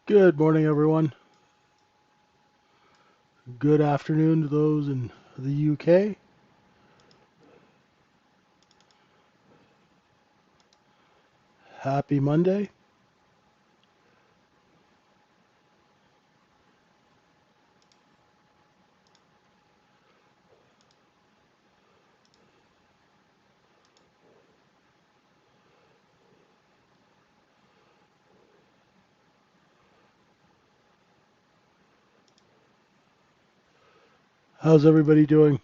Good morning, everyone. Good afternoon to those in the UK. Happy Monday. How's everybody doing?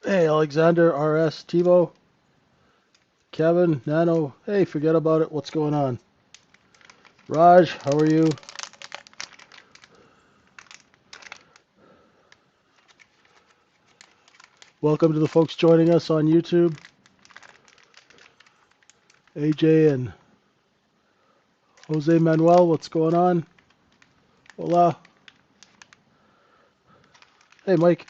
Hey, Alexander, RS, TiVo, Kevin, Nano. Hey, forget about it. What's going on? Raj, how are you? Welcome to the folks joining us on YouTube. AJ and Jose Manuel, what's going on? Hola. Hey, Mike.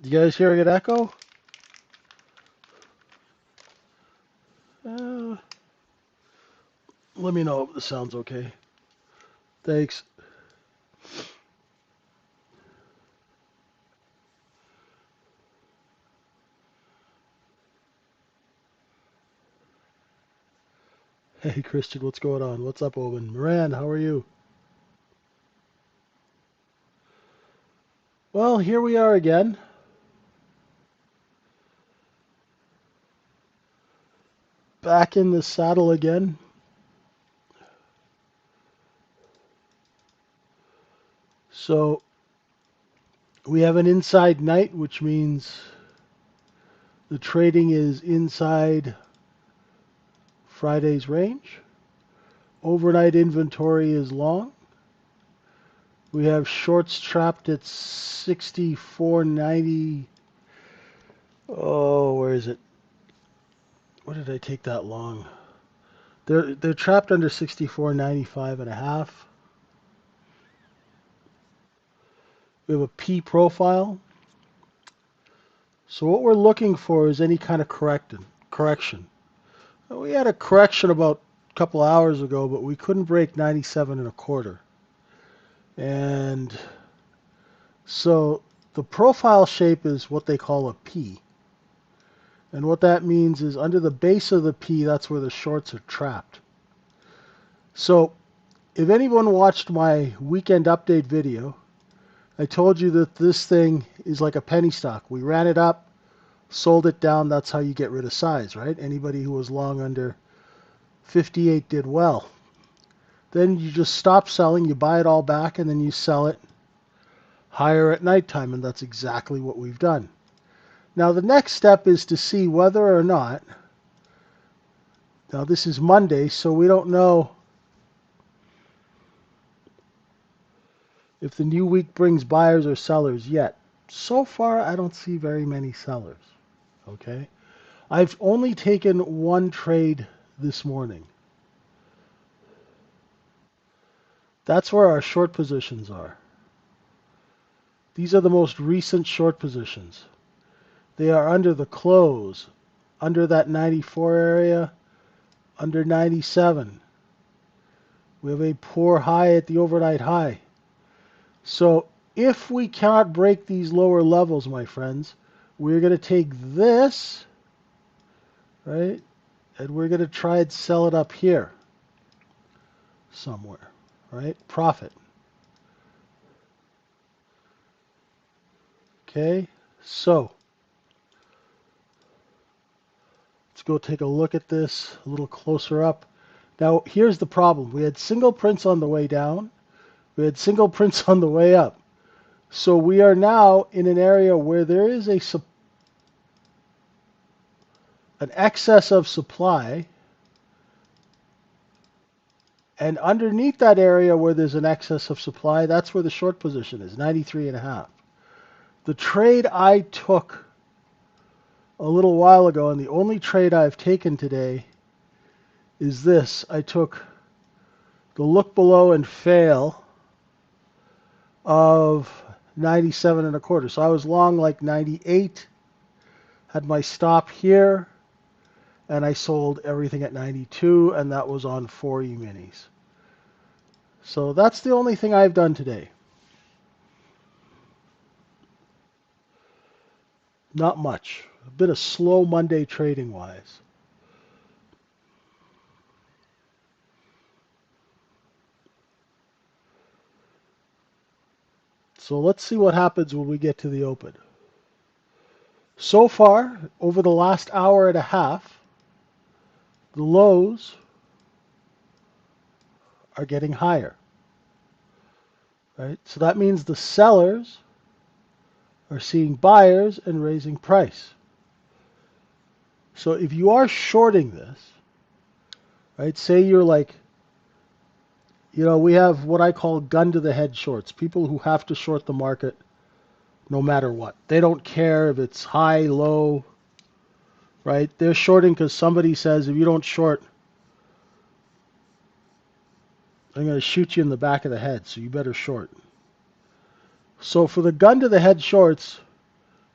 You guys hearing an echo? Uh, Let me know if this sounds okay. Thanks. Hey, Christian, what's going on? What's up, Owen? Moran, how are you? Well, here we are again. Back in the saddle again. So we have an inside night, which means the trading is inside Friday's range. Overnight inventory is long. We have shorts trapped at 64.90. Oh, where is it? Where did I take that long? They're trapped under 64.95 and a half. We have a P profile. So what we're looking for is any kind of correction. We had a correction about a couple hours ago, but we couldn't break 97 and a quarter. And so the profile shape is what they call a P. And what that means is under the base of the P, that's where the shorts are trapped. So if anyone watched my weekend update video, I told you that this thing is like a penny stock. We ran it up, sold it down. That's how you get rid of size, right? Anybody who was long under 58 did well. Then you just stop selling, you buy it all back, and then you sell it higher at nighttime, and that's exactly what we've done. Now the next step is to see whether or not, now this is Monday, so we don't know if the new week brings buyers or sellers yet. So far, I don't see very many sellers, okay? I've only taken one trade this morning. That's where our short positions are. These are the most recent short positions. They are under the close, under that 94 area, under 97. We have a poor high at the overnight high. So if we cannot break these lower levels, my friends, we're going to take this, right, and we're going to try and sell it up here somewhere, right? Profit. Okay, so let's go take a look at this a little closer up. Now, here's the problem. We had single prints on the way down. We had single prints on the way up. So we are now in an area where there is an excess of supply. And underneath that area where there's an excess of supply, that's where the short position is, 93.5. The trade I took a little while ago, and the only trade I've taken today is this. I took the look below and fail of 97 and a quarter. So I was long like 98, had my stop here, and I sold everything at 92, and that was on 4 E-minis. So that's the only thing I've done today. Not much. A bit of slow Monday trading wise. So let's see what happens when we get to the open. So far, over the last hour and a half, the lows are getting higher, right? So that means the sellers are seeing buyers and raising price. So if you are shorting this, right, say you're like, we have what I call gun to the head shorts, people who have to short the market no matter what. They don't care if it's high, low, right? They're shorting because somebody says, if you don't short, I'm going to shoot you in the back of the head, so you better short. So for the gun to the head shorts,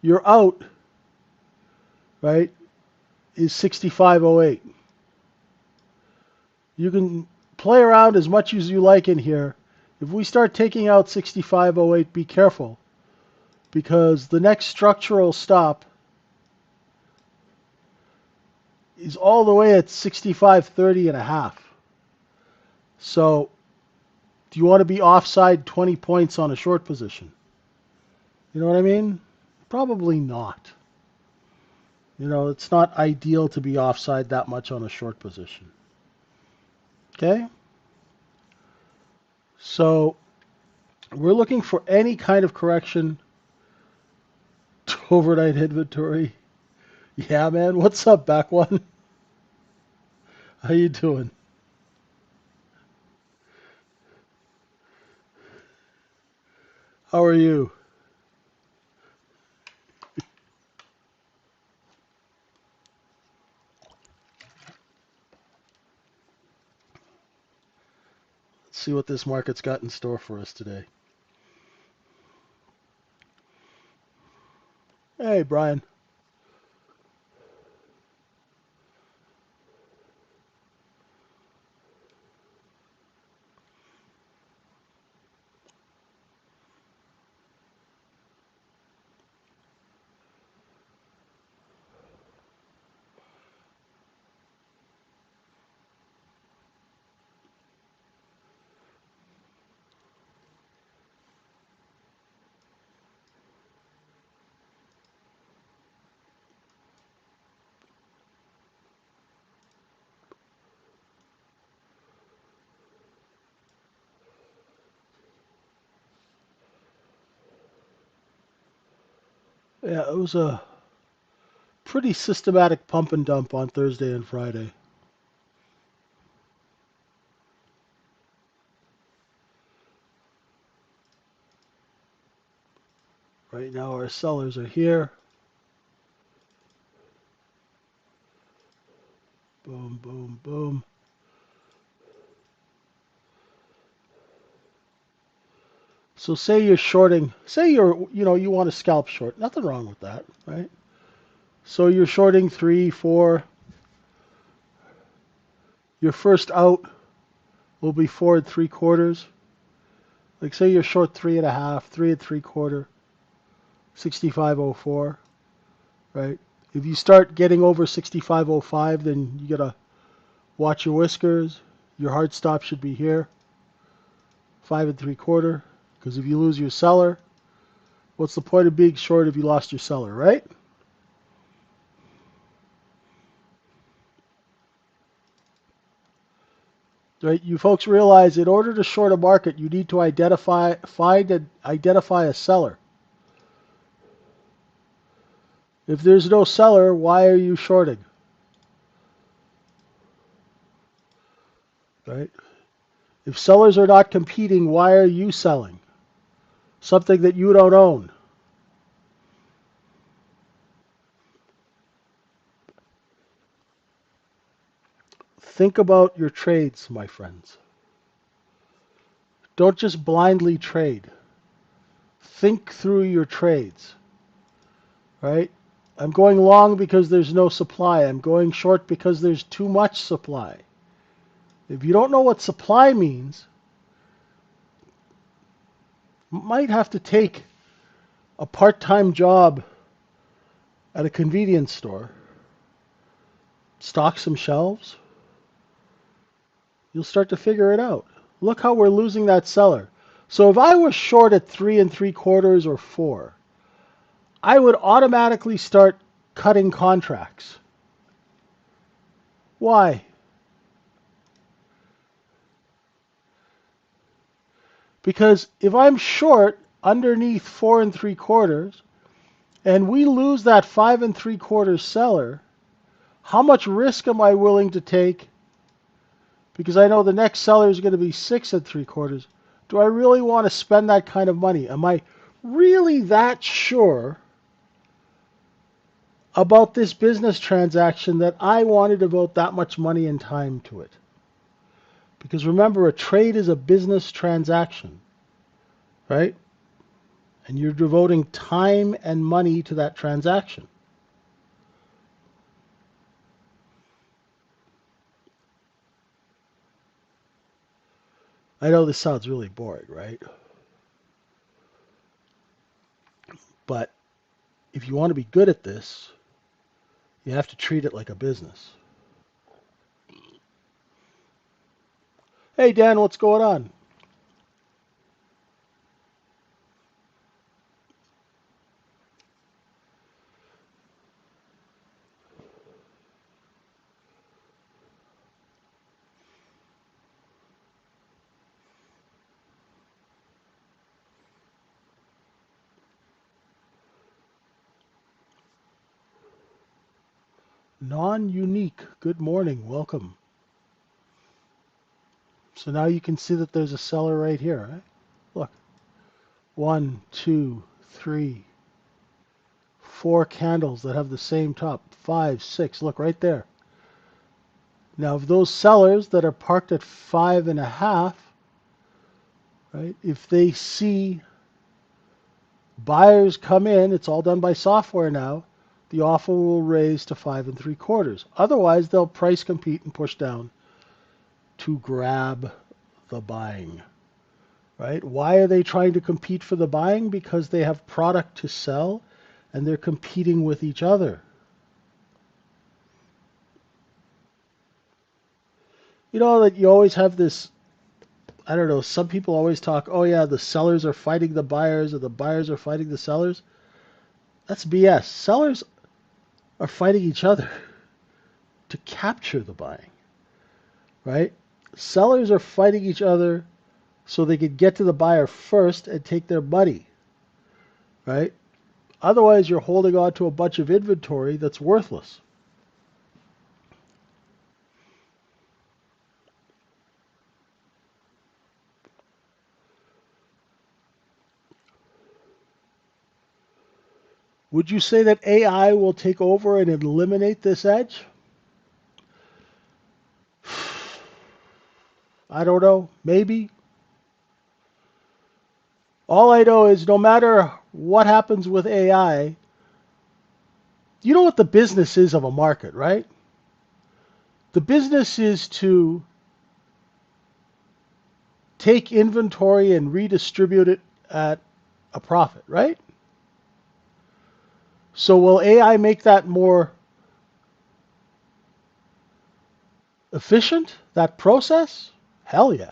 your out, right, is 65.08. You can play around as much as you like in here. If we start taking out 65.08, be careful, because the next structural stop is all the way at 65.30 and a half. So do you want to be offside 20 points on a short position? You know what I mean? Probably not. It's not ideal to be offside that much on a short position. Okay? So we're looking for any kind of correction to overnight inventory. Yeah, man. What's up, back one? How you doing? How are you? Let's see what this market's got in store for us today. Hey, Brian. Yeah, it was a pretty systematic pump and dump on Thursday and Friday. Right now our sellers are here. Boom, boom, boom. So say you're shorting, say you want to scalp short. Nothing wrong with that, right? So you're shorting 3, 4. Your first out will be 4 3/4. Like say you're short 3.5, 3 3/4, 65.04, right? If you start getting over 65.05, then you gotta watch your whiskers. Your hard stop should be here, 5 3/4. Because if you lose your seller, what's the point of being short if you lost your seller, right? Right? You folks realize in order to short a market, you need to find and identify a seller. If there's no seller, why are you shorting? Right? If sellers are not competing, why are you selling something that you don't own? Think about your trades, my friends. Don't just blindly trade. Think through your trades, right? I'm going long because there's no supply. I'm going short because there's too much supply. If you don't know what supply means, you might have to take a part-time job at a convenience store, stock some shelves. You'll start to figure it out. Look how we're losing that seller. So if I was short at 3 3/4 or 4, I would automatically start cutting contracts. Why? Because if I'm short underneath 4 3/4 and we lose that 5 3/4 seller, how much risk am I willing to take? Because I know the next seller is going to be 6 3/4. Do I really want to spend that kind of money? Am I really that sure about this business transaction that I want to devote that much money and time to it? Because remember, a trade is a business transaction, right? And you're devoting time and money to that transaction. I know this sounds really boring, right? But if you want to be good at this, you have to treat it like a business. Hey, Dan, what's going on? Non-unique. Good morning. Welcome. So now you can see that there's a seller right here, right? Look. 1, 2, 3, 4 candles that have the same top. 5, 6. Look right there. Now, if those sellers that are parked at 5.5, right, if they see buyers come in, it's all done by software now, the offer will raise to 5 3/4. Otherwise, they'll price compete and push down to grab the buying. Right? Why are they trying to compete for the buying? Because they have product to sell and they're competing with each other. You know that you always have this, I don't know, some people always talk, oh yeah, the sellers are fighting the buyers or the buyers are fighting the sellers. That's BS. Sellers are fighting each other to capture the buying, right? Sellers are fighting each other so they can get to the buyer first and take their money, right? Otherwise, you're holding on to a bunch of inventory that's worthless. Would you say that AI will take over and eliminate this edge? I don't know. Maybe. All I know is no matter what happens with AI, you know what the business is of a market, right? The business is to take inventory and redistribute it at a profit, right? So will AI make that more efficient, that process? Hell yeah.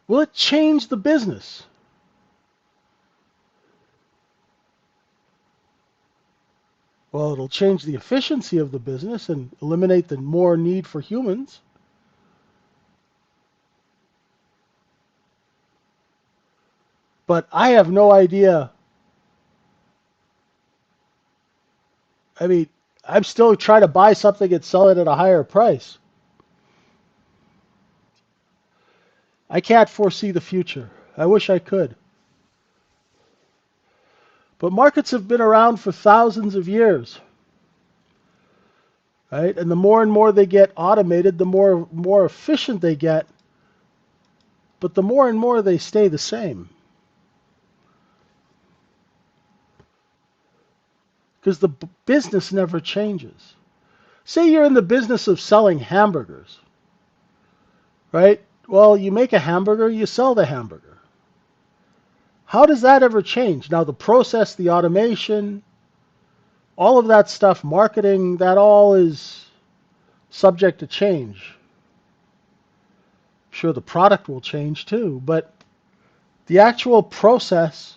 Will it change the business? Well, it'll change the efficiency of the business and eliminate the more need for humans. But I have no idea. I mean, I'm still trying to buy something and sell it at a higher price. I can't foresee the future. I wish I could. But markets have been around for thousands of years. right? And the more and more they get automated, the more efficient they get, but the more and more they stay the same. Because the business never changes. Say you're in the business of selling hamburgers, right? Well, you make a hamburger, you sell the hamburger. How does that ever change? Now, the process, the automation, all of that stuff, marketing, that all is subject to change. Sure, the product will change too, but the actual process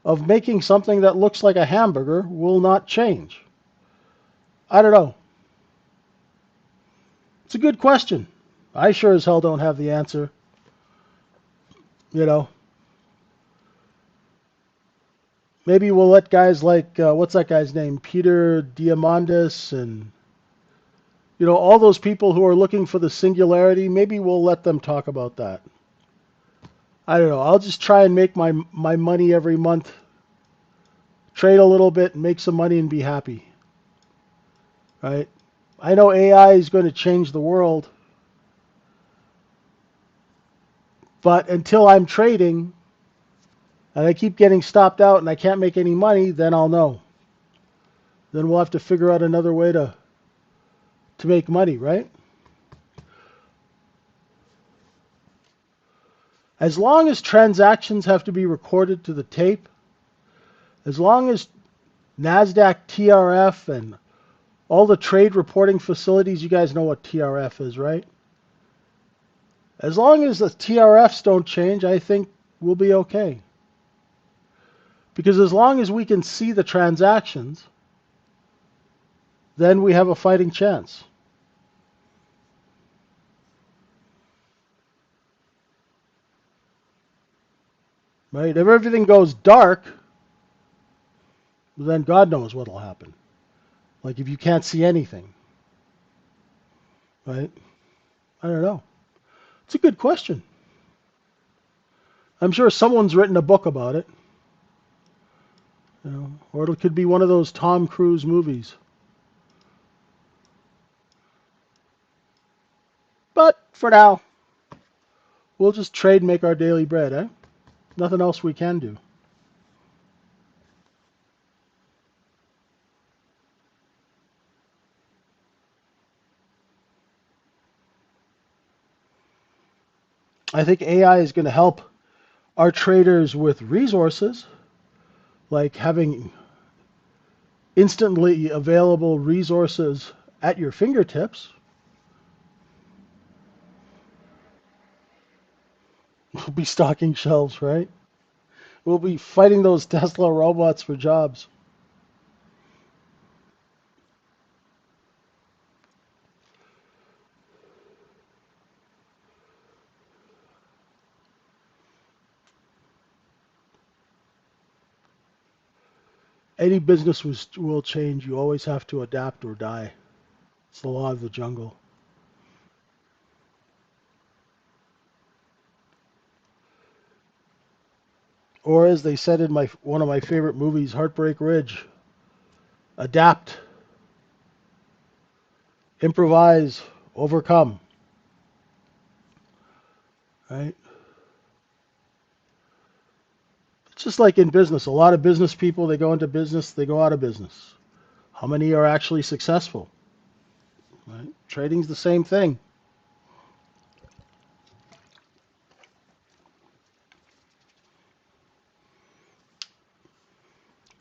of making something that looks like a hamburger will not change. I don't know. It's a good question. I sure as hell don't have the answer. You know, maybe we'll let guys like, what's that guy's name? Peter Diamandis and, all those people who are looking for the singularity, maybe we'll let them talk about that. I don't know. I'll just try and make my money every month, trade a little bit, and make some money and be happy. Right? I know AI is going to change the world, but until I'm trading and I keep getting stopped out and I can't make any money, then I'll know. Then we'll have to figure out another way to make money, right? As long as transactions have to be recorded to the tape, as long as NASDAQ, TRF, and all the trade reporting facilities, you guys know what TRF is, right? As long as the TRFs don't change, I think we'll be okay. Because as long as we can see the transactions, then we have a fighting chance. Right? If everything goes dark, then God knows what will happen. Like if you can't see anything. Right? I don't know. It's a good question. I'm sure someone's written a book about it. Or it could be one of those Tom Cruise movies. But for now, we'll just trade and make our daily bread, eh? Nothing else we can do. I think AI is going to help our traders with resources, like having instantly available resources at your fingertips. We'll be stocking shelves, right? We'll be fighting those Tesla robots for jobs. Any business will change. You always have to adapt or die. It's the law of the jungle. Or as they said in one of my favorite movies, Heartbreak Ridge, adapt, improvise, overcome. Right? It's just like in business. A lot of business people, they go into business, they go out of business. How many are actually successful? Right? Trading's the same thing.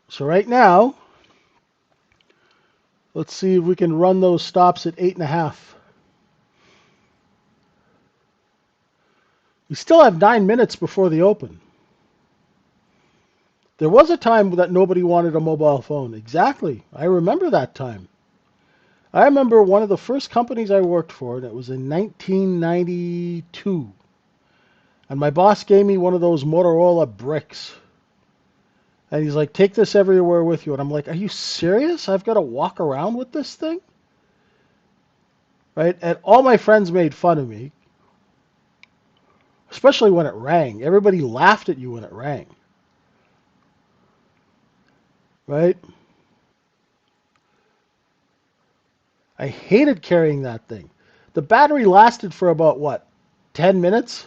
So right now, let's see if we can run those stops at 8.5. We still have 9 minutes before the open. There was a time that nobody wanted a mobile phone. Exactly. I remember that time. I remember one of the first companies I worked for, and it was in 1992. And my boss gave me one of those Motorola bricks. And he's like, take this everywhere with you. And I'm like, are you serious? I've got to walk around with this thing? Right? And all my friends made fun of me, especially when it rang. Everybody laughed at you when it rang. Right? I hated carrying that thing. The battery lasted for about, what, 10 minutes?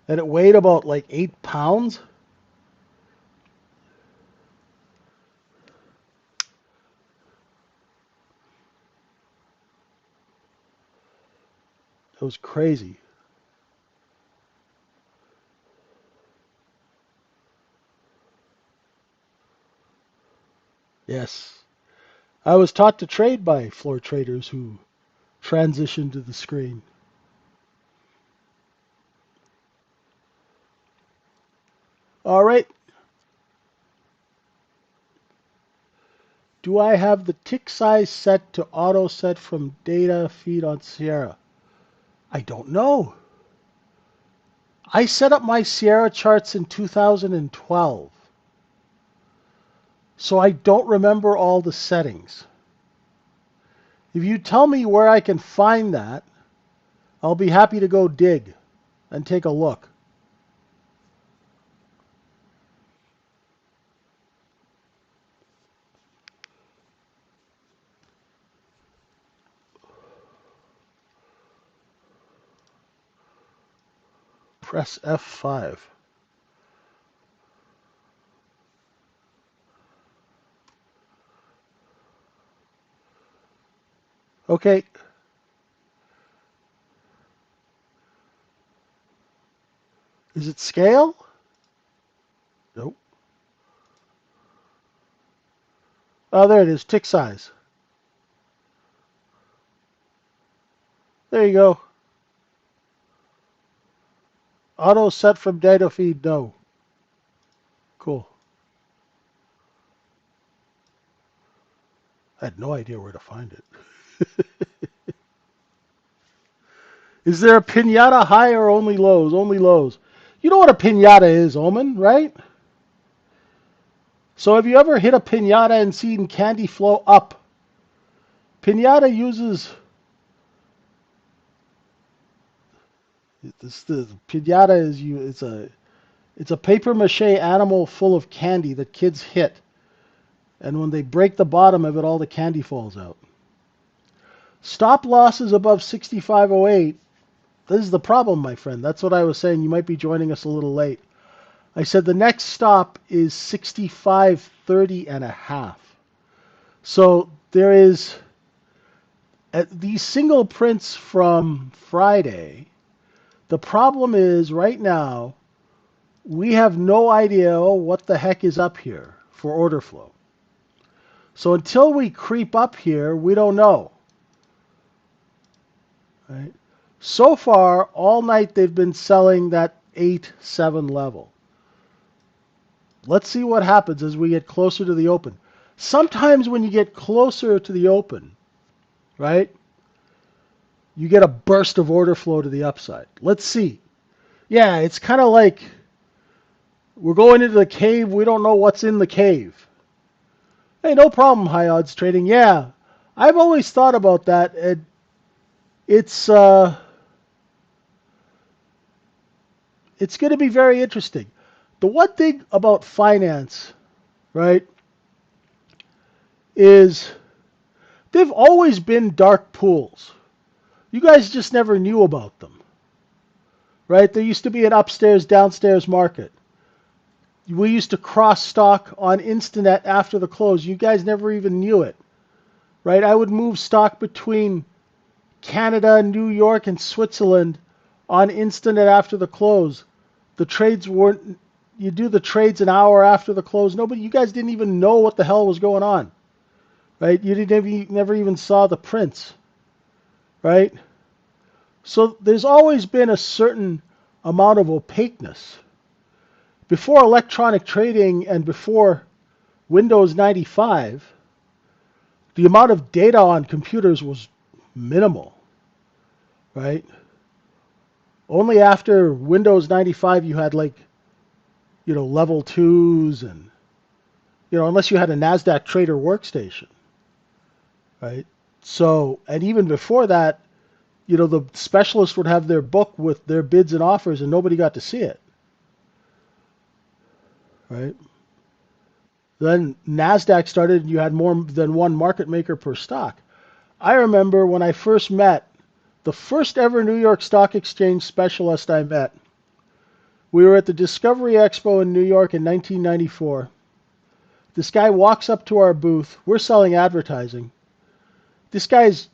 And it weighed about like 8 pounds? It was crazy. Yes. I was taught to trade by floor traders who transitioned to the screen. All right. Do I have the tick size set to auto set from data feed on Sierra? I don't know. I set up my Sierra charts in 2012. So I don't remember all the settings. If you tell me where I can find that, I'll be happy to go dig and take a look. Press F5. Okay. Is it scale? Nope. Oh, there it is. Tick size. There you go. Auto set from data feed. No. Cool. I had no idea where to find it. Is there a pinata high or only lows? Only lows. You know what a pinata is, Omen, right? So have you ever hit a pinata and seen candy flow up? Pinata uses the pinata is you. It's a paper mache animal full of candy that kids hit, and when they break the bottom of it, all the candy falls out. Stop losses above 65.08. This is the problem, my friend. That's what I was saying. You might be joining us a little late. I said the next stop is 65.30 and a half. So there is these single prints from Friday. The problem is right now we have no idea what the heck is up here for order flow. So until we creep up here, we don't know. Right? So far, all night they've been selling that 8-7 level. Let's see what happens as we get closer to the open. Sometimes when you get closer to the open, right, you get a burst of order flow to the upside. Let's see. Yeah, it's kind of like we're going into the cave. We don't know what's in the cave. Hey, no problem, high odds trading. Yeah, I've always thought about that. It's going to be very interesting. The one thing about finance, right, is they've always been dark pools. You guys just never knew about them, right? There used to be an upstairs, downstairs market. We used to cross stock on Instinet after the close. You guys never even knew it, right? I would move stock between Canada, New York, and Switzerland on Instinet after the close. The trades weren't, you do the trades an hour after the close. Nobody, you guys didn't even know what the hell was going on, right? You never even saw the prints, right? So there's always been a certain amount of opaqueness. Before electronic trading and before Windows 95, the amount of data on computers was minimal, right? Only after Windows 95 you had level 2s and, unless you had a NASDAQ trader workstation, right? So, and even before that, the specialist would have their book with their bids and offers and nobody got to see it, right? Then NASDAQ started and you had more than one market maker per stock. I remember when I first met the first ever New York Stock Exchange specialist I met. We were at the Discovery Expo in New York in 1994. This guy walks up to our booth. We're selling advertising. This guy's,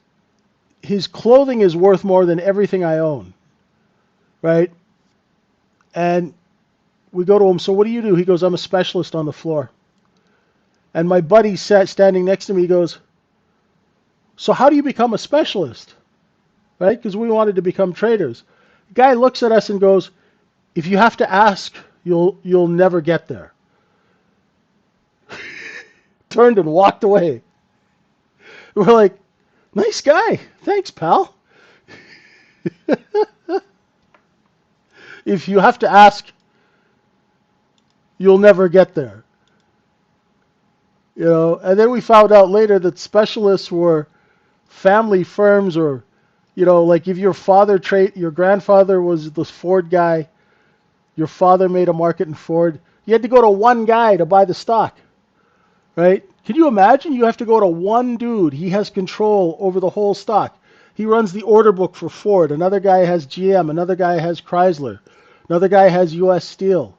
his clothing is worth more than everything I own, right? And we go to him, so what do you do? He goes, I'm a specialist on the floor. And my buddy sat standing next to me, he goes, so how do you become a specialist? Right? Because we wanted to become traders. The guy looks at us and goes, if you have to ask, you'll never get there. Turned and walked away. We're like, nice guy. Thanks, pal. If you have to ask, you'll never get there. You know, and then we found out later that specialists were family firms, or, you know, like if your grandfather was the Ford guy, your father made a market in Ford, you had to go to one guy to buy the stock, right? Can you imagine? You have to go to one dude. He has control over the whole stock. He runs the order book for Ford. Another guy has GM. Another guy has Chrysler. Another guy has U.S. Steel.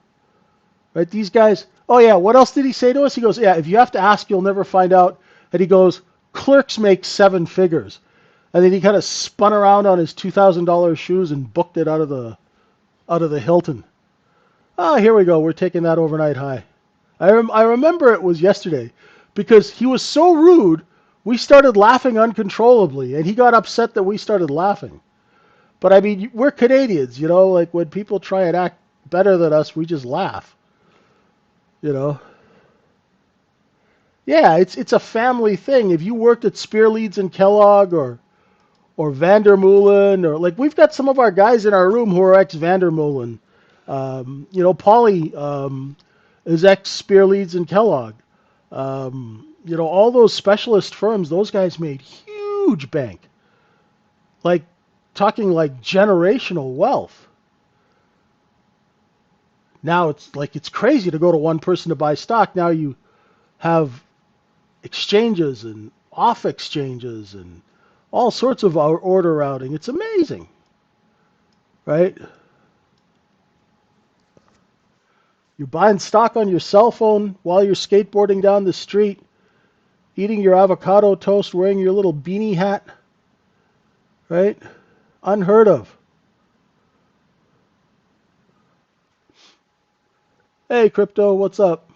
Right? These guys. Oh yeah. What else did he say to us? He goes, yeah. If you have to ask, you'll never find out. And he goes, clerks make 7 figures. And then he kind of spun around on his $2,000 shoes and booked it out of the Hilton. Ah, here we go. We're taking that overnight high. I remember it was yesterday because he was so rude. We started laughing uncontrollably, and he got upset that we started laughing. But I mean, we're Canadians, you know. Like when people try and act better than us, we just laugh, you know. Yeah, it's a family thing. If you worked at Spear Leeds and Kellogg or Vandermeulen, or like we've got some of our guys in our room who are ex Vandermeulen. You know, Paulie is ex Spear Leeds and Kellogg. You know, all those specialist firms, those guys made huge bank. Like talking like generational wealth. Now it's crazy to go to one person to buy stock. Now you have exchanges and off exchanges and all sorts of order routing. It's amazing, right? You're buying stock on your cell phone while you're skateboarding down the street, eating your avocado toast, wearing your little beanie hat, right? Unheard of. Hey, crypto, what's up?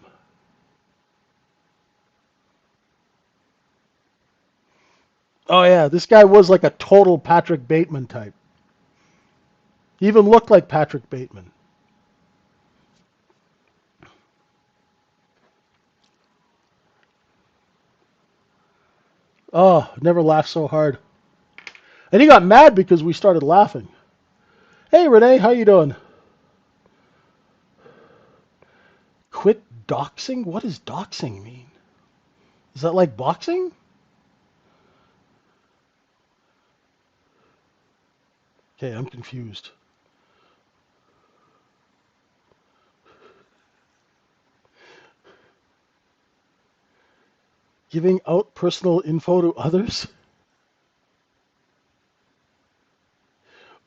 Oh, yeah, this guy was like a total Patrick Bateman type. He even looked like Patrick Bateman. Oh, never laughed so hard. And he got mad because we started laughing. Hey, Renee, how you doing? Quit doxing? What does doxing mean? Is that like boxing? Okay, I'm confused. Giving out personal info to others?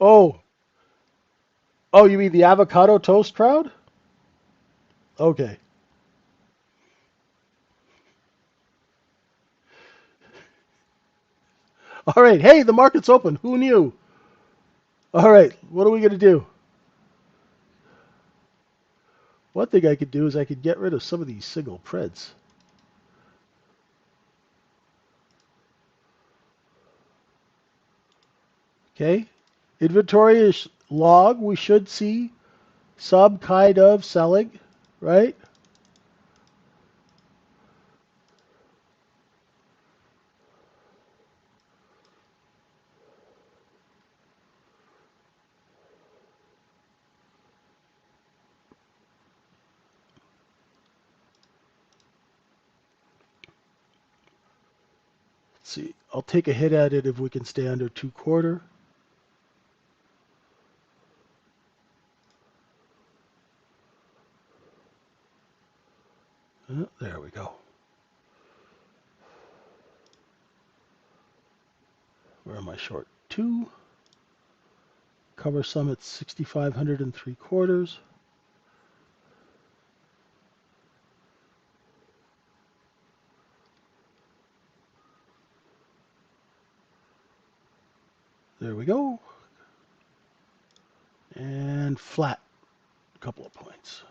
Oh, oh, you mean the avocado toast crowd? Okay. All right. Hey, the market's open. Who knew? All right. What are we going to do? One thing I could do is I could get rid of some of these single preds. Okay. Inventory is log. We should see some kind of selling, right? Let's see. I'll take a hit at it if we can stay under 2/4. There we go. Where am I short? 2. Cover sum at 6,503/4. There we go. And flat, a couple of points.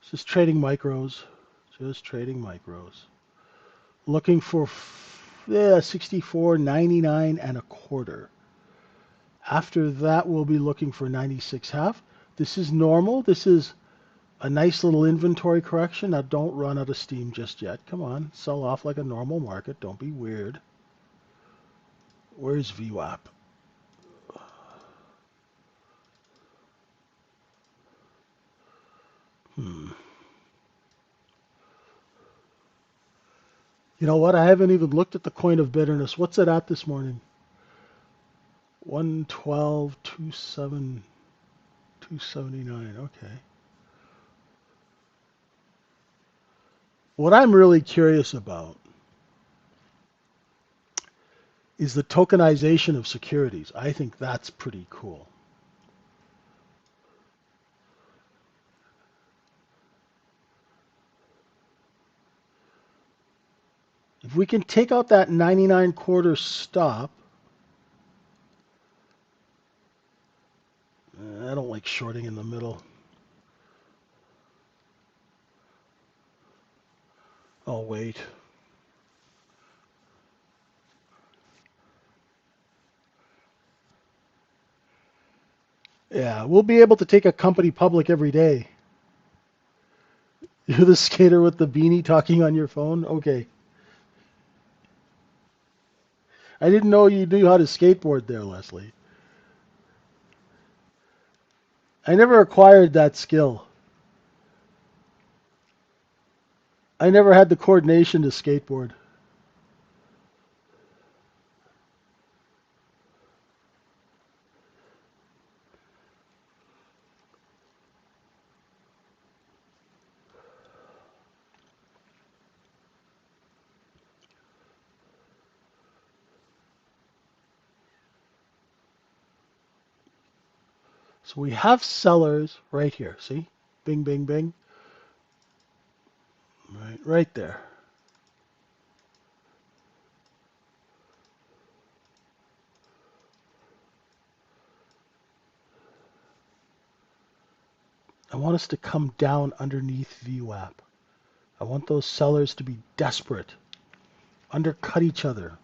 Just trading micros. Just trading micros. Looking for 64.99 1/4. After that, we'll be looking for 96.5. This is normal. This is a nice little inventory correction. Now, don't run out of steam just yet. Come on, sell off like a normal market. Don't be weird. Where's VWAP? You know what? I haven't even looked at the coin of bitterness. What's it at this morning? 112.27, 279. Okay. What I'm really curious about is the tokenization of securities. I think that's pretty cool. If we can take out that 99/4 stop, I don't like shorting in the middle. Oh, wait. Yeah, we'll be able to take a company public every day. You're the skater with the beanie talking on your phone? Okay. I didn't know you knew how to skateboard there, Leslie. I never acquired that skill. I never had the coordination to skateboard. So we have sellers right here. See? Bing, bing, bing. Right there. I want us to come down underneath VWAP. I want those sellers to be desperate, undercut each other.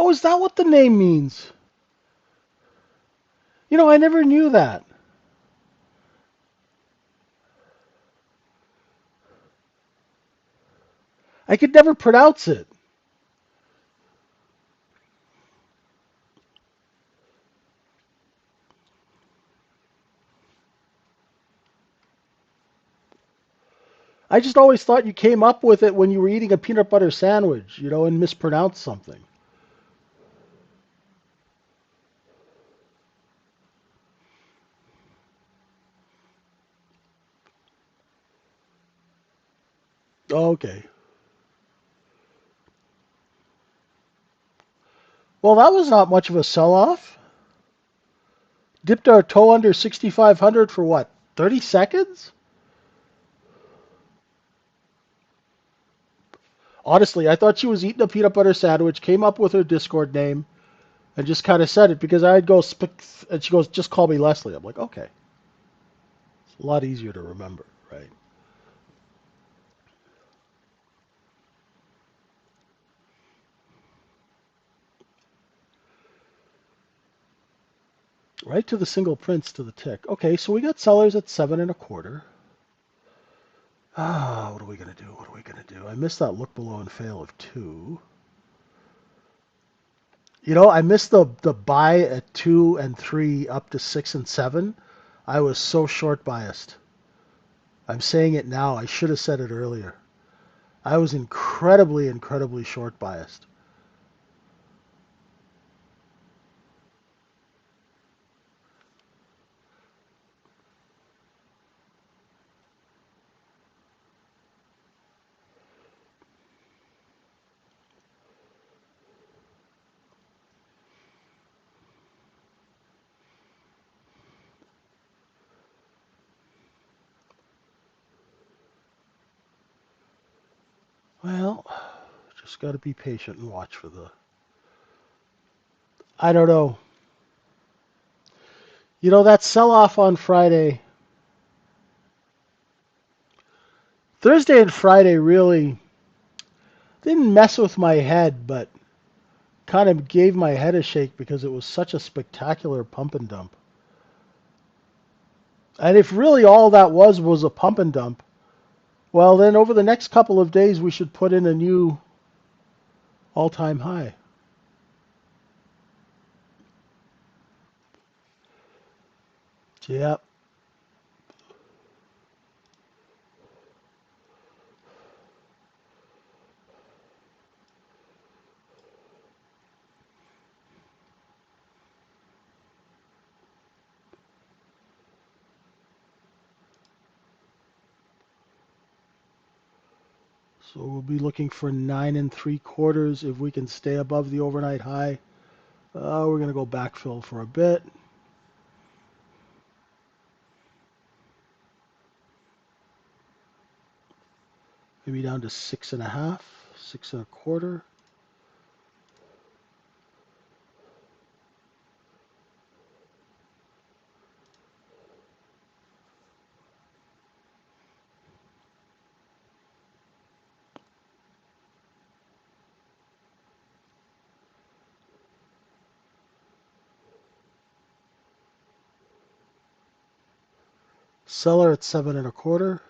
Oh, is that what the name means? You know, I never knew that. I could never pronounce it. I just always thought you came up with it when you were eating a peanut butter sandwich, you know, and mispronounced something. Okay. Well, that was not much of a sell-off. Dipped our toe under 6,500 for what? 30 seconds? Honestly, I thought she was eating a peanut butter sandwich, came up with her Discord name, and just kind of said it because I'd go, and she goes, just call me Leslie. I'm like, okay. It's a lot easier to remember, right? Right to the single prints to the tick. Okay, so we got sellers at 7.25. Ah, what are we gonna do? What are we gonna do? I missed that look below and fail of 2. You know, I missed the buy at 2 and 3 up to 6 and 7. I was so short biased. I'm saying it now. I should have said it earlier. I was incredibly, incredibly short biased. Well, just got to be patient and watch for the... I don't know. You know, that sell-off on Friday, Thursday and Friday really didn't mess with my head, but kind of gave my head a shake because it was such a spectacular pump and dump. And if really all that was a pump and dump, well, then over the next couple of days, we should put in a new all-time high. Yeah. So we'll be looking for 9 3/4 if we can stay above the overnight high. We're going to go backfill for a bit. Maybe down to 6.5, 6 1/4. Seller at 7 1/4.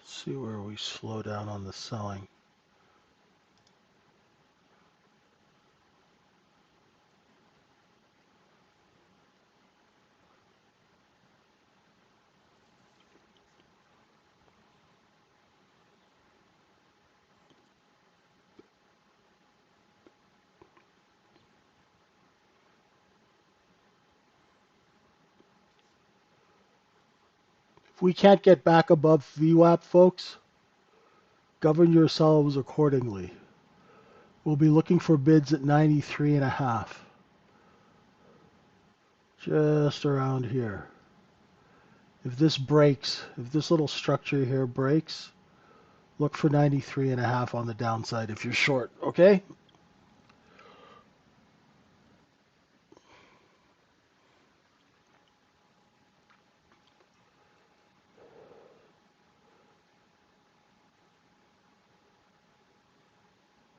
Let's see where we slow down on the selling. If we can't get back above VWAP, folks, govern yourselves accordingly. We'll be looking for bids at 93.5. Just around here. If this breaks, if this little structure here breaks, look for 93.5 on the downside if you're short, okay?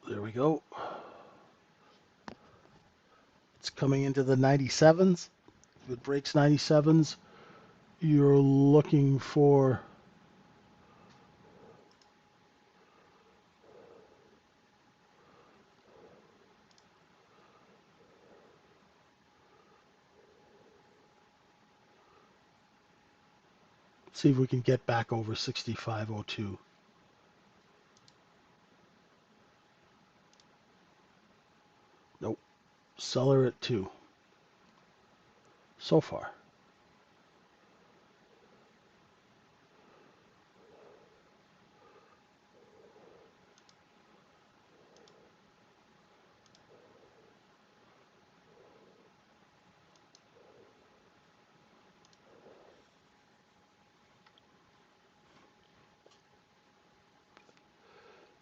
There we go. It's coming into the 97s. If it breaks 97s, you're looking for see if we can get back over 65.02. Nope. Seller at 2 so far.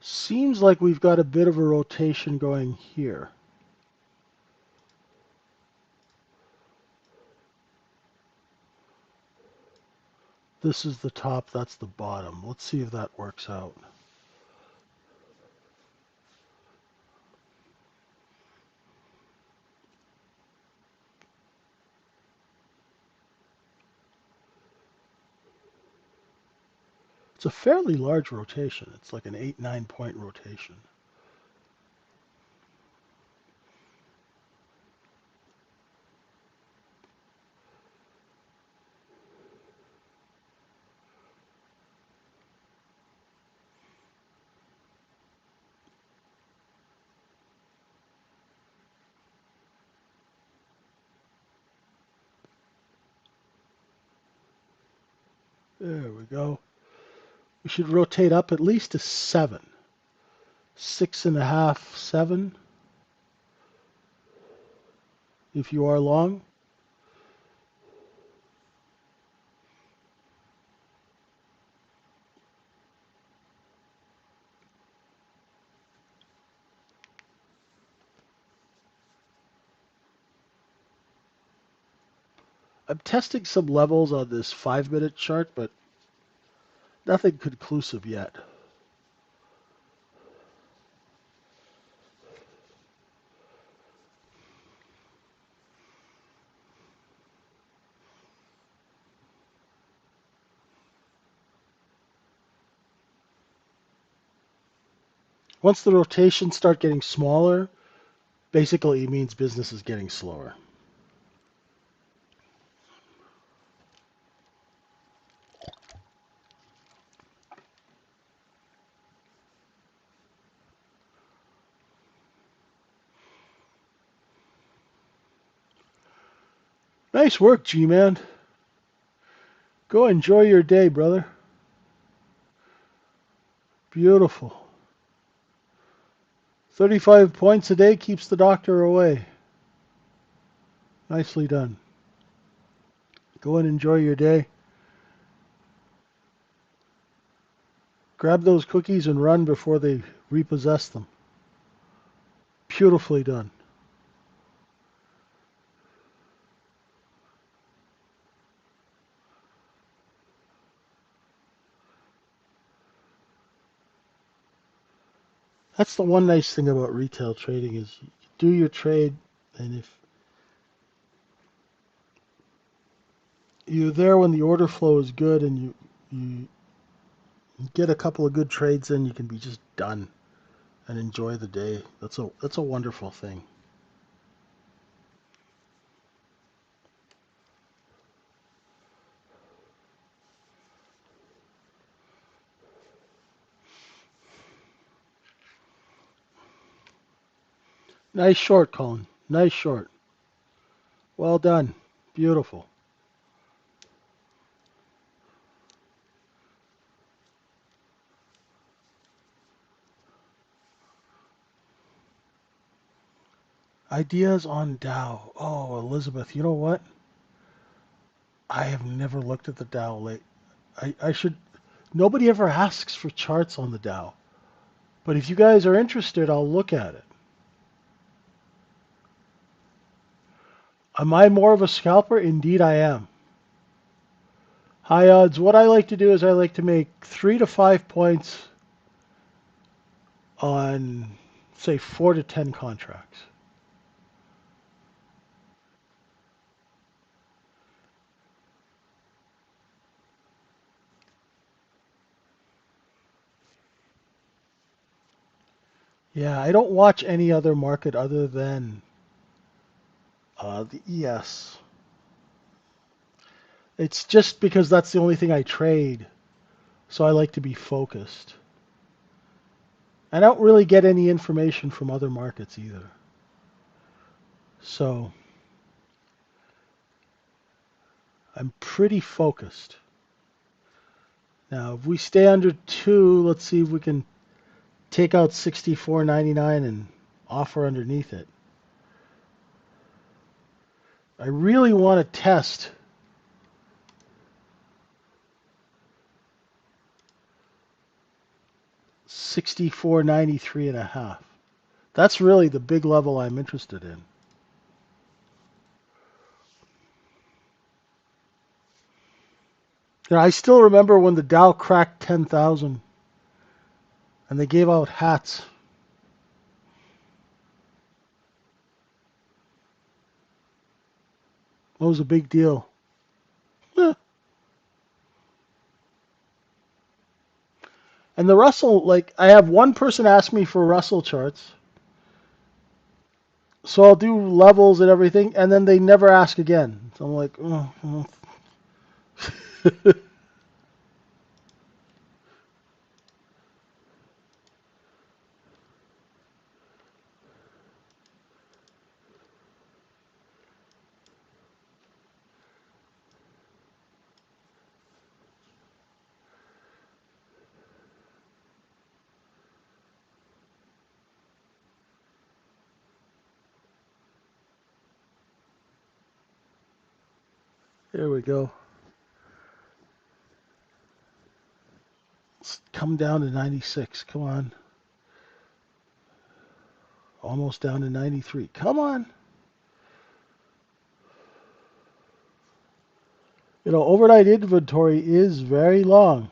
Seems like we've got a bit of a rotation going here. This is the top, that's the bottom. Let's see if that works out. It's a fairly large rotation. It's like an 8-9 point rotation. There we go. We should rotate up at least to 7. 6.5, 7 if you are long. I'm testing some levels on this 5-minute chart, but nothing conclusive yet. Once the rotations start getting smaller, basically it means business is getting slower. Nice work, G-Man. Go enjoy your day, brother. Beautiful. 35 points a day keeps the doctor away. Nicely done. Go and enjoy your day. Grab those cookies and run before they repossess them. Beautifully done. That's the one nice thing about retail trading is you do your trade, and if you're there when the order flow is good and you get a couple of good trades in, you can be just done and enjoy the day. That's a wonderful thing. Nice short, Colin. Nice short. Well done. Beautiful. Ideas on Dow. Oh, Elizabeth, you know what? I have never looked at the Dow late. I should. Nobody ever asks for charts on the Dow. But if you guys are interested, I'll look at it. Am I more of a scalper? Indeed, I am. High odds. What I like to do is I like to make 3 to 5 points on, say, 4 to 10 contracts. Yeah, I don't watch any other market other than the ES. It's just because that's the only thing I trade, so I like to be focused. I don't really get any information from other markets either. So I'm pretty focused. Now, if we stay under 2, let's see if we can take out 64.99 and offer underneath it. I really want to test 64.93.5. That's really the big level I'm interested in. You know, I still remember when the Dow cracked 10,000 and they gave out hats. It was a big deal. Yeah. And the Russell, like, I have one person ask me for Russell charts. So I'll do levels and everything, and then they never ask again. So I'm like, oh. There we go. Let's come down to 96. Come on. Almost down to 93. Come on. You know, overnight inventory is very long.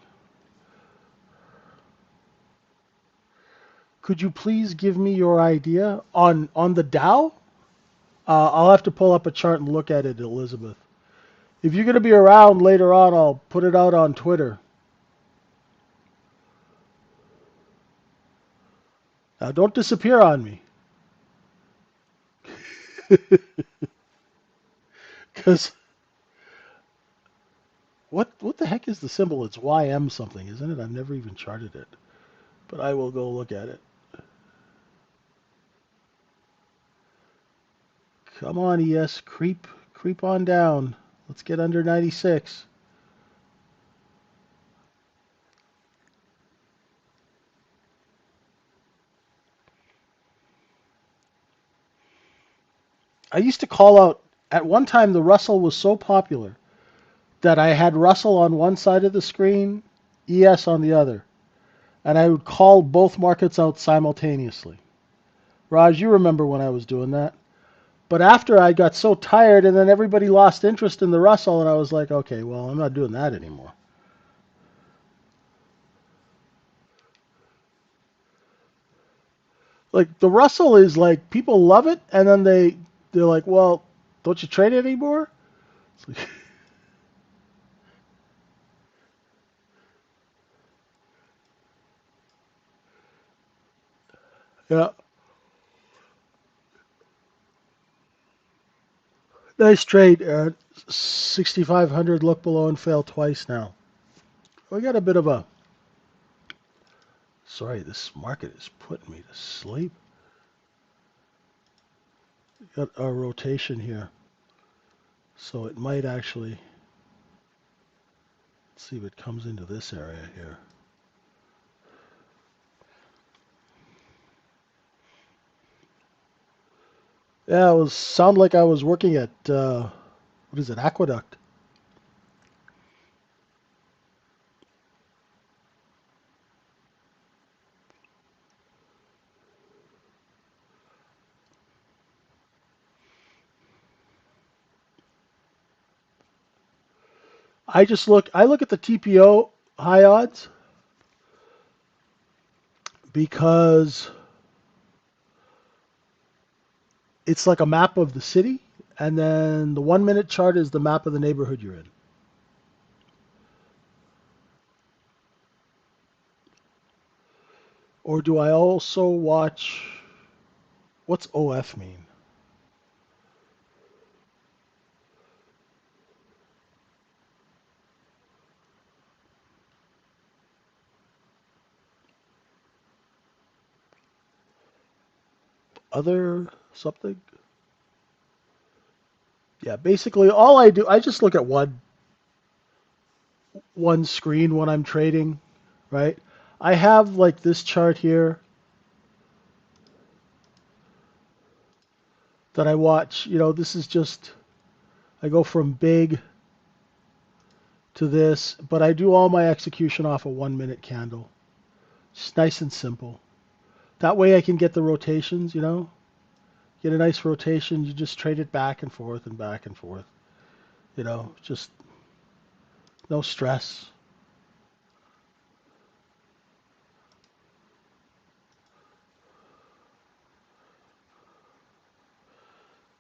Could you please give me your idea on the Dow? I'll have to pull up a chart and look at it, Elizabeth. If you're going to be around later on, I'll put it out on Twitter. Now, don't disappear on me. Because what the heck is the symbol? It's YM something, isn't it? I've never even charted it. But I will go look at it. Come on, ES. Creep on down. Let's get under 96. I used to call out, at one time, the Russell was so popular that I had Russell on one side of the screen, ES on the other. And I would call both markets out simultaneously. Raj, you remember when I was doing that? But after I got so tired and then everybody lost interest in the Russell, and I was like, okay, well, I'm not doing that anymore. Like the Russell is like people love it, and then they're like, well, don't you trade it anymore? It's like, yeah, nice trade. 6,500 look below and fail twice now. We got a bit of a. Sorry, this market is putting me to sleep. Got a rotation here, so it might actually. Let's see if it comes into this area here. Yeah, it was sound like I was working at what is it, Aqueduct. I look at the TPO high odds because it's like a map of the city, and then the 1 minute chart is the map of the neighborhood you're in. Or do I also watch, what's OF mean? Other something? Yeah, basically all I do, I just look at one screen when I'm trading, right? I have like this chart here that I watch. You know, this is just, I go from big to this, but I do all my execution off a 1 minute candle. Just nice and simple. That way I can get the rotations, you know? Get a nice rotation, you just trade it back and forth and back and forth. You know, just no stress.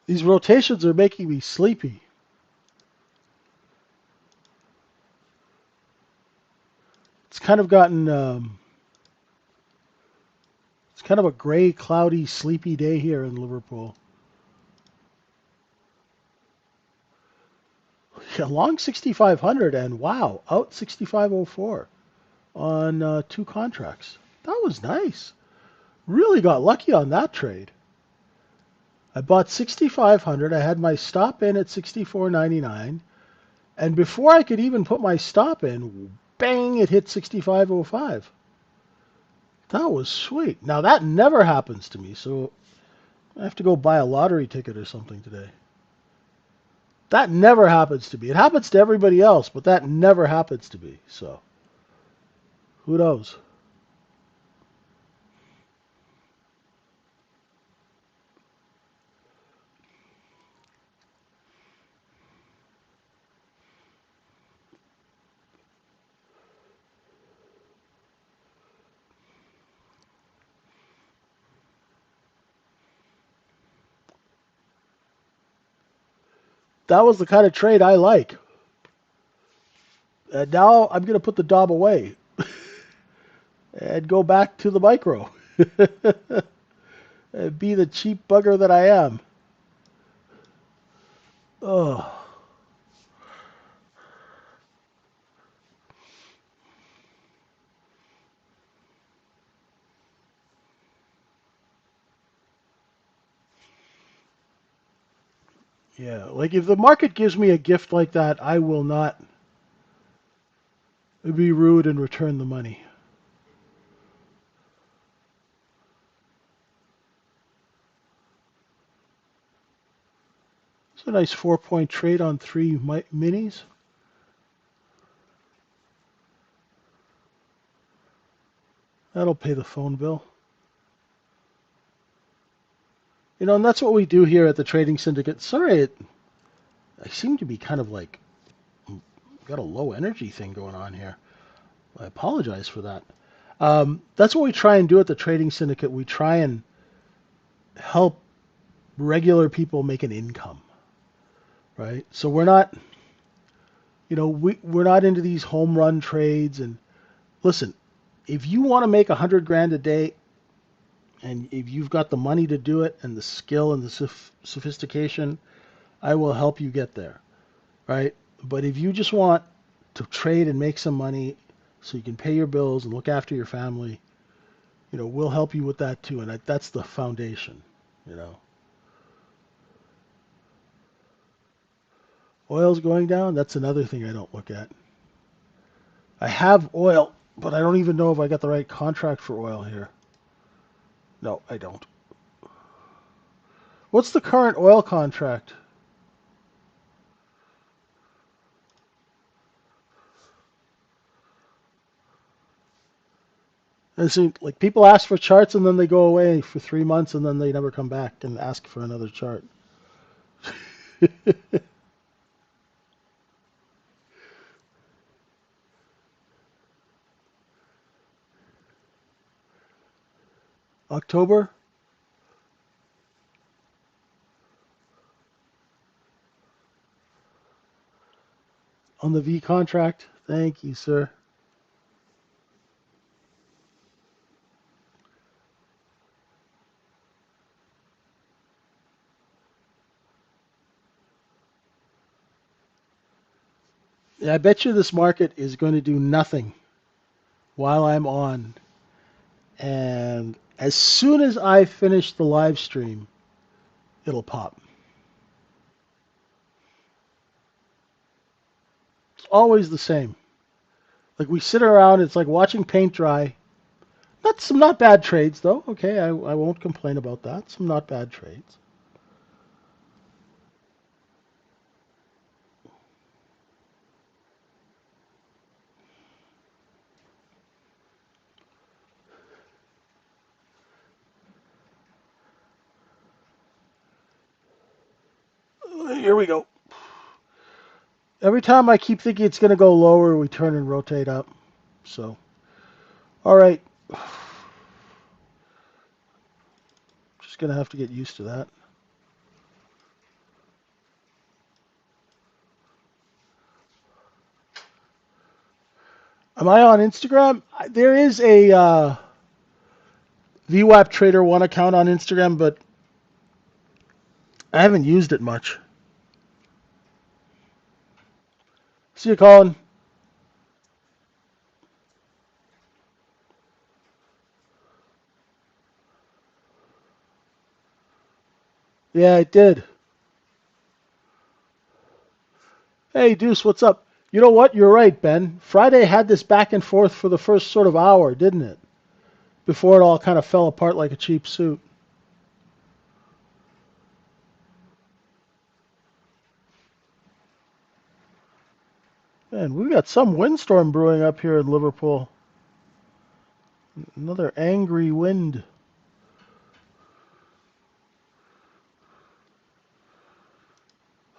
These rotations are making me sleepy. It's kind of gotten, it's kind of a gray, cloudy, sleepy day here in Liverpool. Yeah, long 6,500 and wow, out 6,504 on two contracts. That was nice. Really got lucky on that trade. I bought 6,500. I had my stop in at 64.99, and before I could even put my stop in, bang! It hit 65.05. That was sweet. Now that never happens to me, so I have to go buy a lottery ticket or something today. That never happens to me. It happens to everybody else, but that never happens to me. So who knows? That was the kind of trade I like. And now I'm going to put the Dom away and go back to the micro and be the cheap bugger that I am. Oh, yeah. Like if the market gives me a gift like that, I will not be rude and return the money. It's a nice 4-point trade on three minis. That'll pay the phone bill. You know, and that's what we do here at the Trading Syndicate. Sorry, I seem to be kind of like got a low energy thing going on here. I apologize for that. That's what we try and do at the Trading Syndicate. We try and help regular people make an income, right? So we're not, we're not into these home run trades. And listen, if you want to make 100 grand a day, and if you've got the money to do it and the skill and the sophistication, I will help you get there, right? But if you just want to trade and make some money so you can pay your bills and look after your family, we'll help you with that too. And that's the foundation, you know. Oil's going down. That's another thing I don't look at. I have oil, but I don't even know if I got the right contract for oil here. No, I don't. What's the current oil contract? And see, like people ask for charts and then they go away for 3 months and then they never come back and ask for another chart. October on the V contract. Thank you, sir. Yeah, I bet you this market is going to do nothing while I'm on. And as soon as I finish the live stream, it'll pop. It's always the same. Like we sit around, it's like watching paint dry. Not bad trades though. Okay, I won't complain about that. Some not bad trades. Here we go. Every time I keep thinking it's going to go lower, we turn and rotate up. So, all right. Just going to have to get used to that. Am I on Instagram? There is a vwaptrader1 account on Instagram, but I haven't used it much. See you, Colin. Yeah, it did. Hey, Deuce, what's up? You know what? You're right, Ben. Friday had this back and forth for the first sort of hour, didn't it? Before it all kind of fell apart like a cheap suit. Man, we've got some windstorm brewing up here in Liverpool. Another angry wind.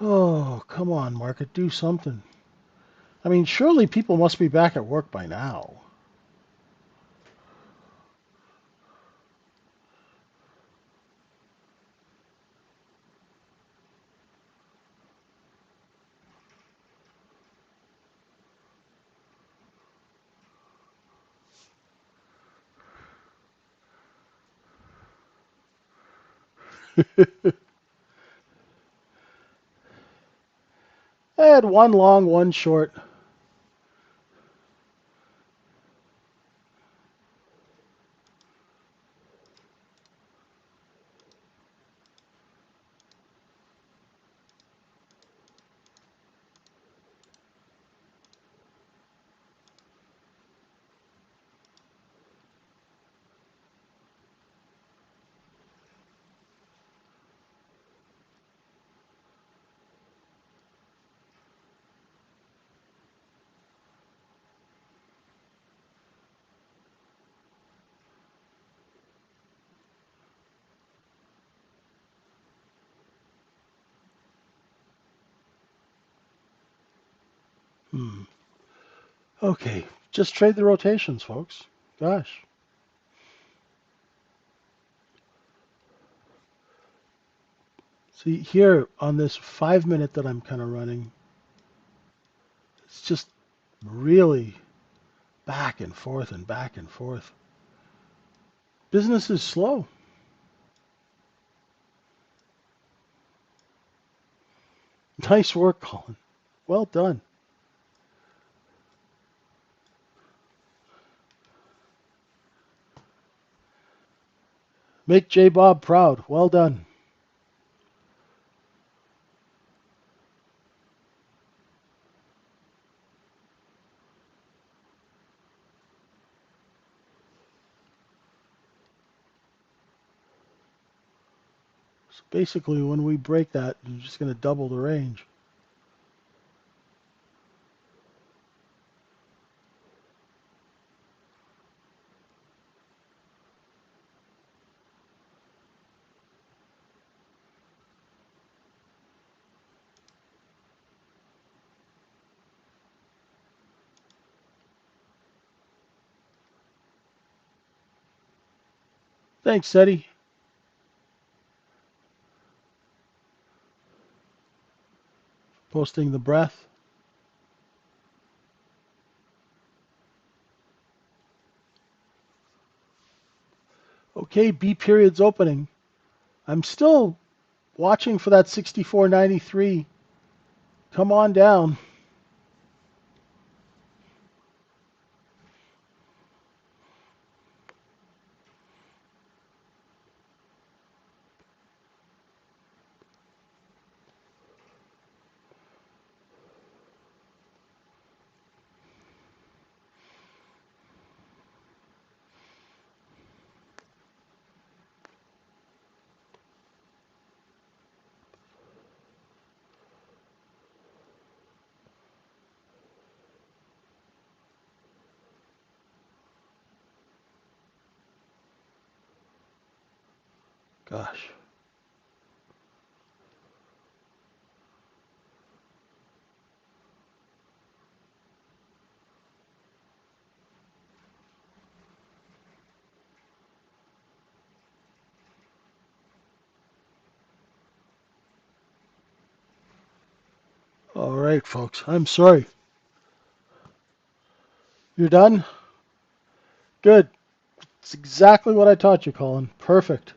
Oh, come on, market, do something. I mean, surely people must be back at work by now. I had one long, one short. Hmm. Okay, just trade the rotations, folks. Gosh. See, here on this 5 minute that I'm kind of running, it's just really back and forth and back and forth. Business is slow. Nice work, Colin. Well done. Make J. Bob proud. Well done. So basically, when we break that, you're just going to double the range. Thanks, Eddie. Posting the breath. Okay, B period's opening. I'm still watching for that 64.93. Come on down. Gosh. All right, folks. I'm sorry. You're done? Good. It's exactly what I taught you, Colin. Perfect.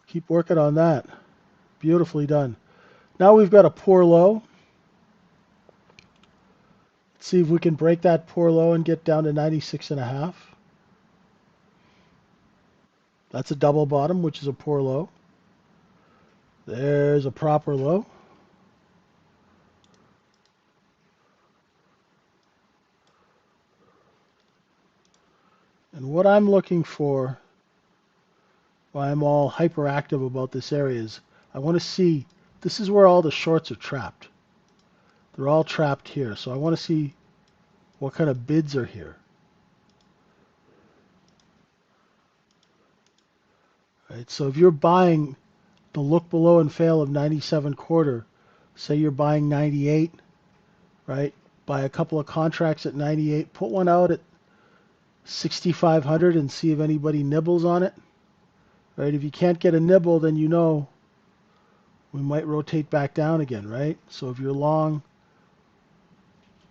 Keep working on that. Beautifully done. Now we've got a poor low. Let's see if we can break that poor low and get down to 96.5. That's a double bottom, which is a poor low. There's a proper low. And what I'm looking for, why I'm all hyperactive about this area, is I want to see, this is where all the shorts are trapped. They're all trapped here. So I want to see what kind of bids are here. Right? So if you're buying the look below and fail of 97.25, say you're buying 98, right? Buy a couple of contracts at 98, put one out at 6,500 and see if anybody nibbles on it. Right? If you can't get a nibble, then you know we might rotate back down again, right? So if you're long,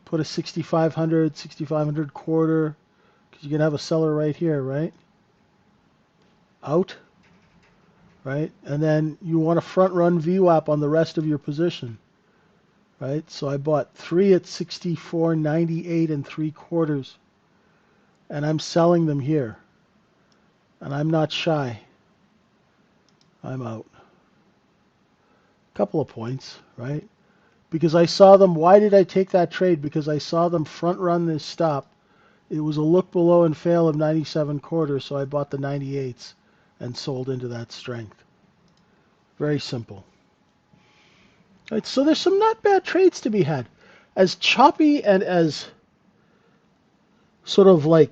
put a 6,500, 6,500 because you're going to have a seller right here, right? Out, right? And then you want to front run VWAP on the rest of your position, right? So I bought 3 at 64.98 and 3/4, and I'm selling them here. And I'm not shy. I'm out. Couple of points, right? Because I saw them. Why did I take that trade? Because I saw them front run this stop. It was a look below and fail of 97.25, so I bought the 98s and sold into that strength. Very simple. Right, so there's some not bad trades to be had. As choppy and as sort of like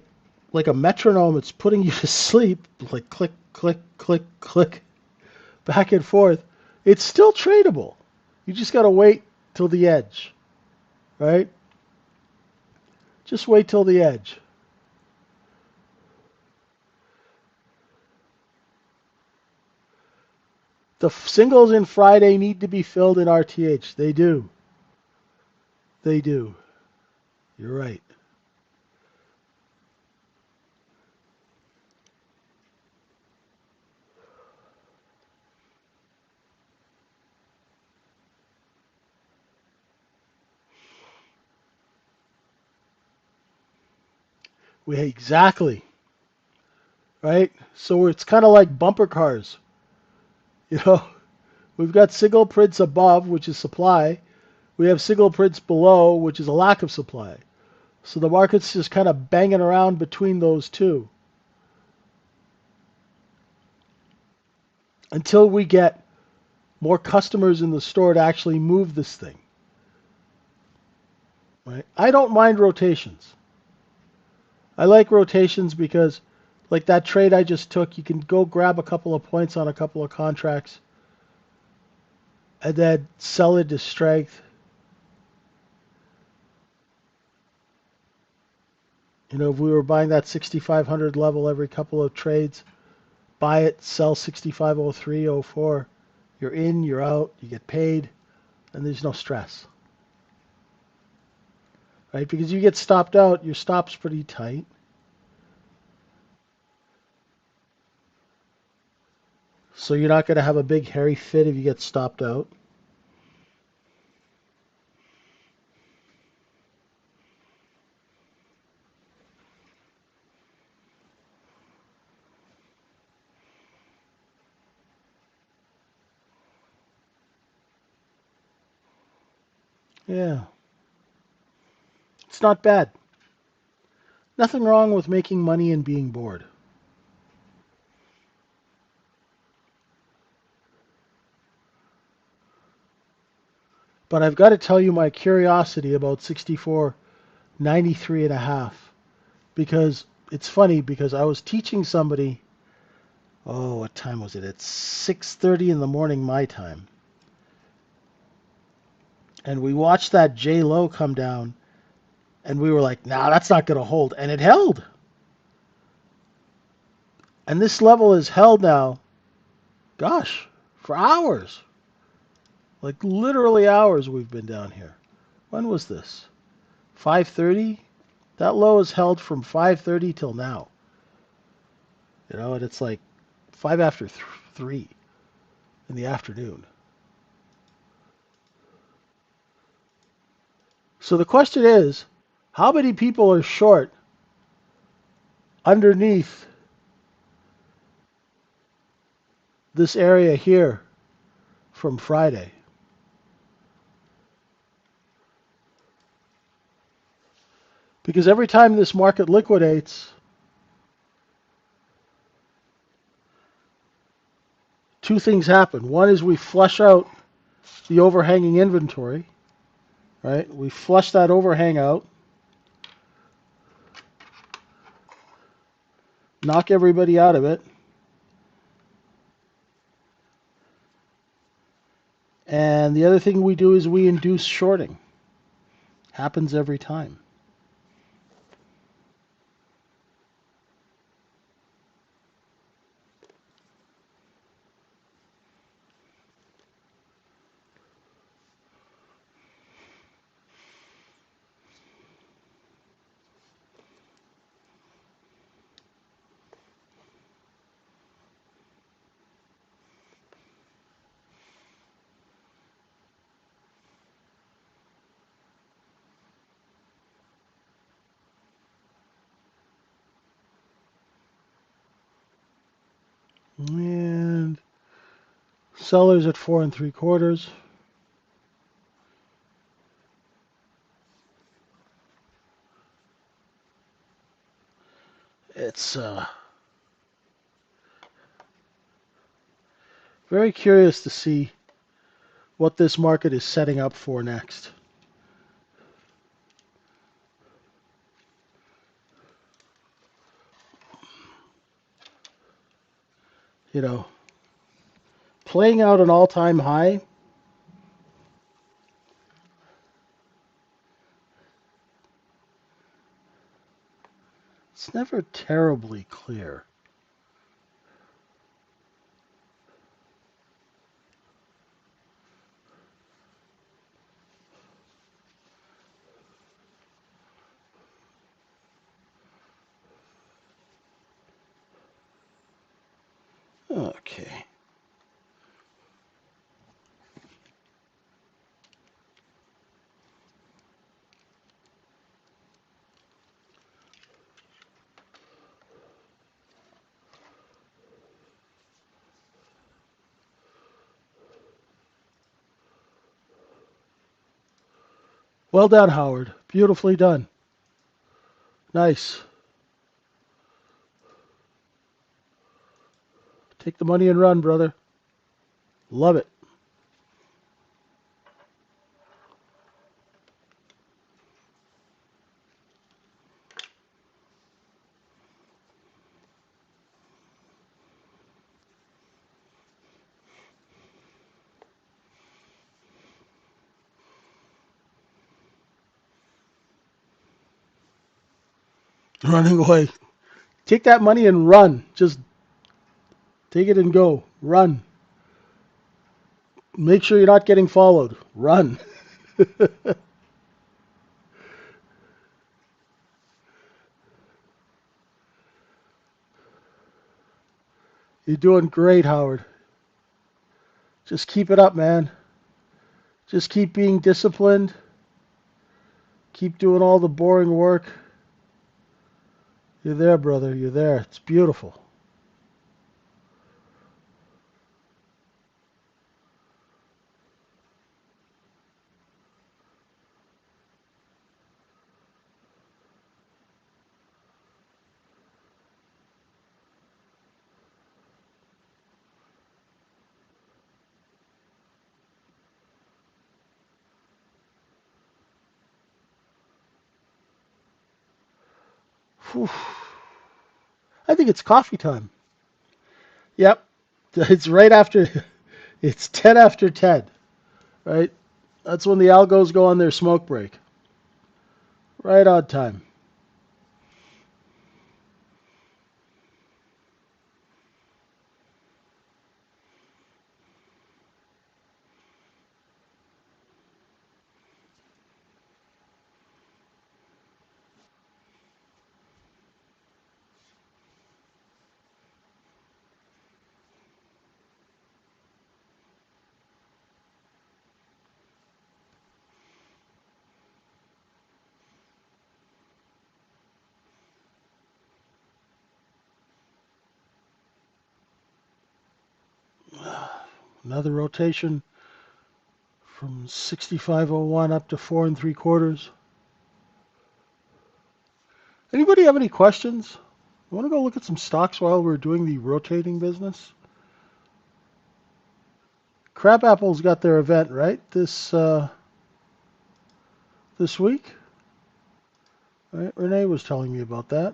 a metronome, it's putting you to sleep, like click, click, click, click, back and forth. It's still tradable. You just got to wait till the edge, right? Just wait till the edge. The singles in Friday need to be filled in RTH. They do. They do. You're right. Exactly. Right? So it's kind of like bumper cars. You know, we've got single prints above, which is supply. We have single prints below, which is a lack of supply. So the market's just kind of banging around between those two until we get more customers in the store to actually move this thing. Right? I don't mind rotations. I like rotations because, like that trade I just took, you can go grab a couple of points on a couple of contracts and then sell into strength. You know, if we were buying that 6,500 level every couple of trades, buy it, sell 6503, 04. You're in, you're out, you get paid, and there's no stress. Right? Because you get stopped out, your stop's pretty tight. So you're not going to have a big hairy fit if you get stopped out. Yeah. It's not bad. Nothing wrong with making money and being bored. But I've got to tell you my curiosity about 64.93 and a half. Because it's funny because I was teaching somebody, oh, what time was it? It's 6:30 in the morning my time. And we watched that J Lo come down and we were like, nah, that's not going to hold. And it held. And this level is held now, gosh, for hours. Like literally hours we've been down here. When was this? 5:30? That low is held from 5:30 till now. You know, and it's like 5 after 3 in the afternoon. So the question is, how many people are short underneath this area here from Friday? Because every time this market liquidates, two things happen. One is we flush out the overhanging inventory, right? We flush that overhang out, knock everybody out of it, and the other thing we do is we induce shorting. Happens every time. And sellers at 4 3/4. It's very curious to see what this market is setting up for next. You know, playing out an all-time high. It's never terribly clear. Okay. Well done, Howard. Beautifully done. Nice. Take the money and run, brother. Love it. Running away. Take that money and run. Just take it and go. Run. Make sure you're not getting followed. Run. You're doing great, Howard. Just keep it up, man. Just keep being disciplined. Keep doing all the boring work. You're there, brother. You're there. It's beautiful. Whew. I think it's coffee time. Yep. It's right after, it's 10 after 10, right? That's when the algos go on their smoke break. Right on time. Another rotation from 65.01 up to 4 3/4. Anybody have any questions? I want to go look at some stocks while we're doing the rotating business. Crabapple's got their event, right? This this week. Right? Renee was telling me about that.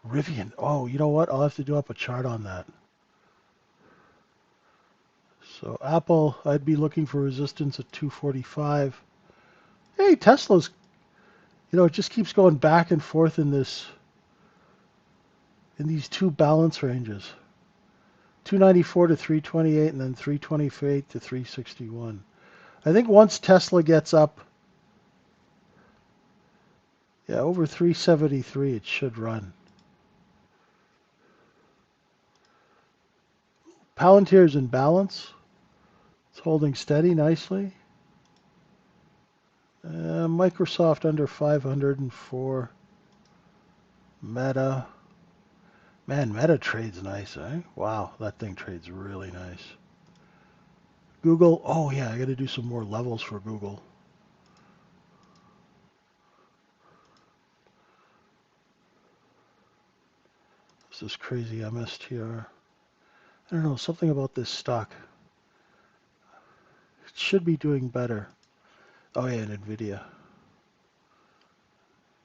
Rivian. Oh, you know what? I'll have to do up a chart on that. So Apple, I'd be looking for resistance at 245. Hey, Tesla's, it just keeps going back and forth in these two balance ranges. 294 to 328 and then 328 to 361. I think once Tesla gets up, yeah, over 373, it should run. Palantir's in balance. It's holding steady nicely. Microsoft under 504. Meta. Man, Meta trades nice, eh? Wow, that thing trades really nice. Google. Oh, yeah, I got to do some more levels for Google. This is crazy MSTR. I don't know, something about this stock. It should be doing better. Oh, yeah, and NVIDIA.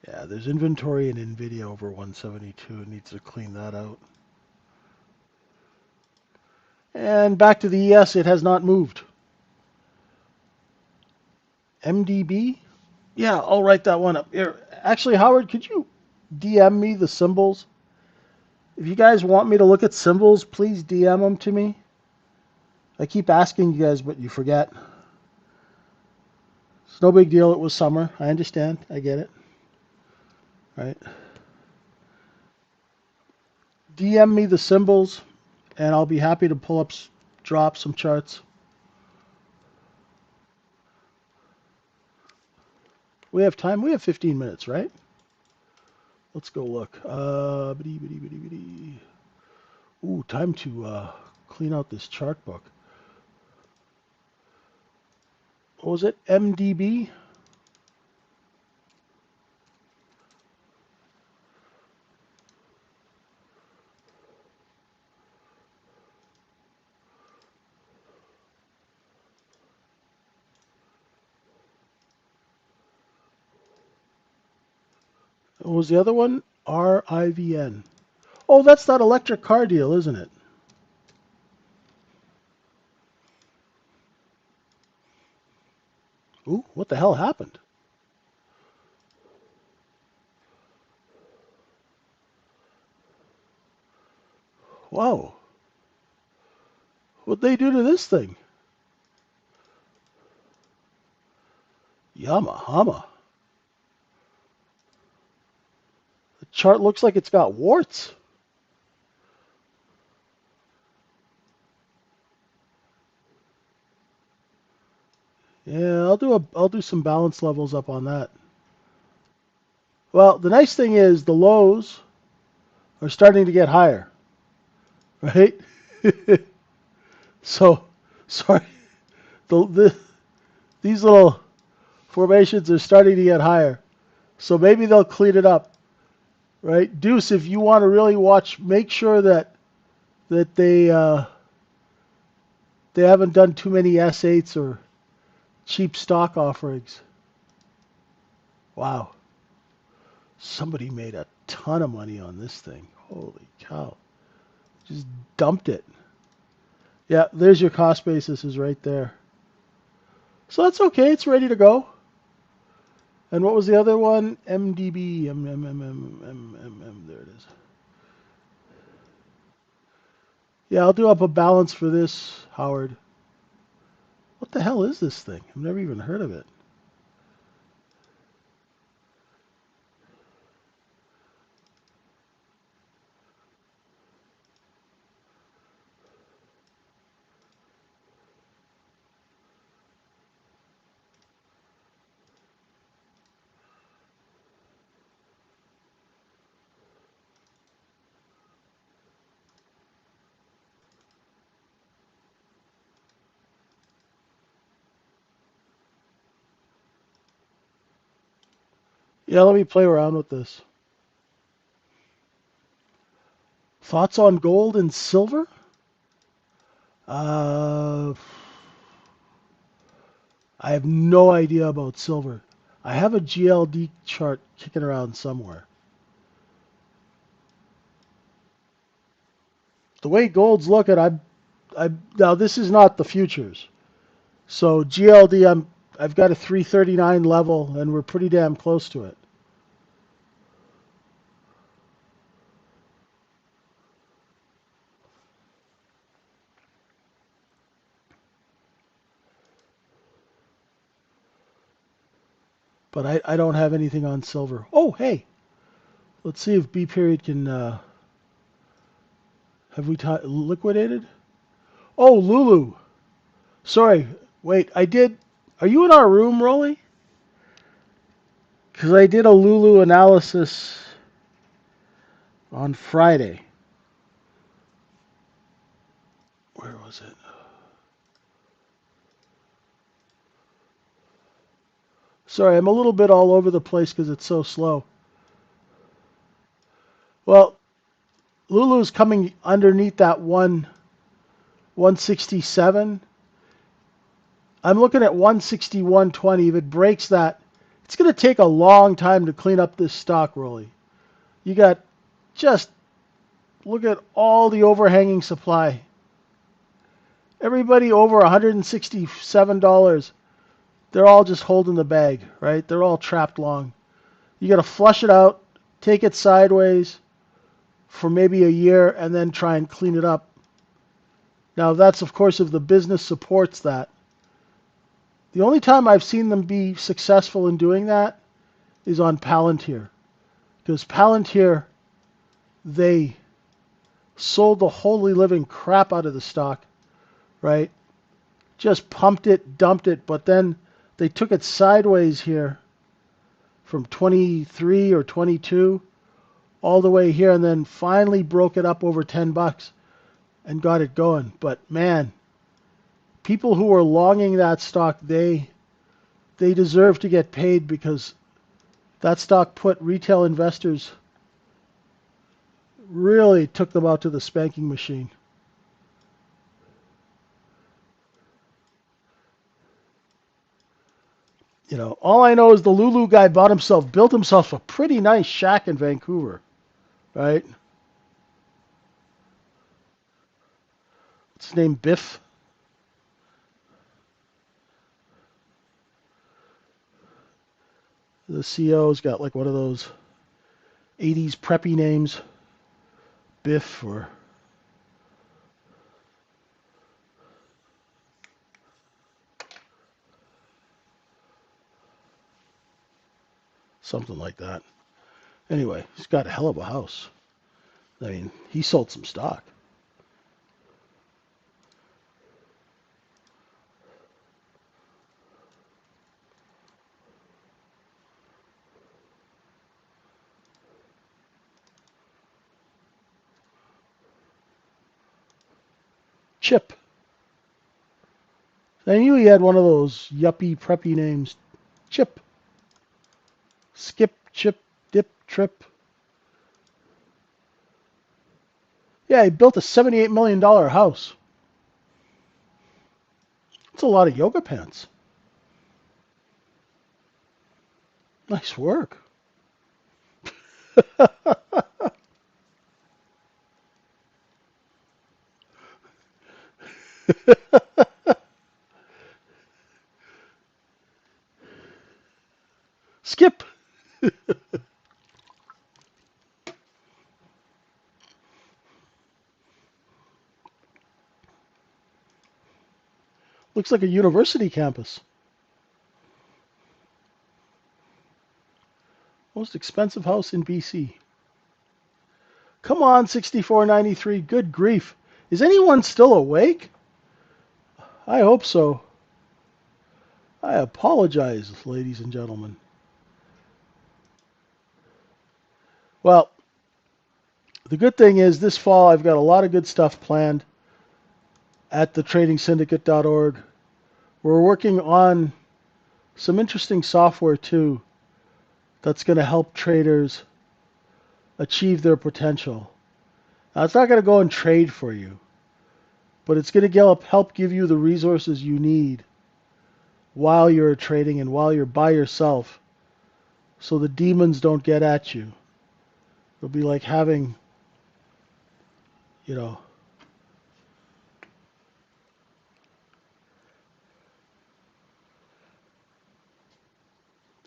Yeah, there's inventory in NVIDIA over 172. It needs to clean that out. And back to the ES, it has not moved. MDB? Yeah, I'll write that one up. Here, actually, Howard, could you DM me the symbols? If you guys want me to look at symbols, please DM them to me. I keep asking you guys, but you forget. It's no big deal. It was summer. I understand. I get it. Right? DM me the symbols, and I'll be happy to pull up, drop some charts. We have time. We have 15 minutes, right? Let's go look. Ooh, time to clean out this chart book. What was it? MDB? What was the other one? RIVN. Oh, that's that electric car deal, isn't it? Ooh, what the hell happened? Whoa. What'd they do to this thing? Yamahama. The chart looks like it's got warts. Yeah, I'll do some balance levels up on that. Well, the nice thing is the lows are starting to get higher, right? So, sorry, these little formations are starting to get higher. So maybe they'll clean it up, right? Deuce, if you want to really watch, make sure that they haven't done too many S8s or cheap stock offerings. Wow. Somebody made a ton of money on this thing. Holy cow. Just dumped it. Yeah, there's your cost basis is right there. So that's okay. It's ready to go. And what was the other one? MDB. There it is. Yeah, I'll do up a balance for this, Howard. What the hell is this thing? I've never even heard of it. Yeah, let me play around with this. Thoughts on gold and silver? Uh, I have no idea about silver. I have a GLD chart kicking around somewhere. The way gold's looking, I now this is not the futures. So GLD, I've got a 339 level, and we're pretty damn close to it. But I don't have anything on silver. Oh, hey, let's see if B period can. Have we liquidated? Oh, Lulu. Sorry. Wait, I did. Are you in our room, Rolly? Because I did a Lulu analysis on Friday. Where was it? Sorry, I'm a little bit all over the place because it's so slow. Well, Lulu's coming underneath that 167. I'm looking at 161.20. If it breaks that, it's going to take a long time to clean up this stock, Rolly. You got just look at all the overhanging supply. Everybody over $167, they're all just holding the bag, right? They're all trapped long. You got to flush it out, take it sideways for maybe a year, and then try and clean it up. Now, that's, of course, if the business supports that. The only time I've seen them be successful in doing that is on Palantir. Because Palantir, they sold the holy living crap out of the stock, right? Just pumped it, dumped it, but then they took it sideways here from 23 or 22 all the way here and then finally broke it up over 10 bucks and got it going. But man, people who are longing that stock, they deserve to get paid because that stock put retail investors, really took them out to the spanking machine. You know, all I know is the Lulu guy built himself a pretty nice shack in Vancouver, right? What's his name? Biff? The CEO's got like one of those 80s preppy names. Biff or something like that. Anyway, he's got a hell of a house. I mean, he sold some stock. Chip. I knew he had one of those yuppie preppy names. Chip. Skip, chip, dip, trip. Yeah, he built a $78 million house. That's a lot of yoga pants. Nice work. Skip. Looks like a university campus. Most expensive house in BC. Come on, 6493. Good grief. Is anyone still awake? I hope so. I apologize, ladies and gentlemen. Well, the good thing is this fall I've got a lot of good stuff planned at thetradingsyndicate.org. We're working on some interesting software too that's going to help traders achieve their potential. Now, it's not going to go and trade for you, but it's going to help give you the resources you need while you're trading and while you're by yourself, so the demons don't get at you. It'll be like having, you know,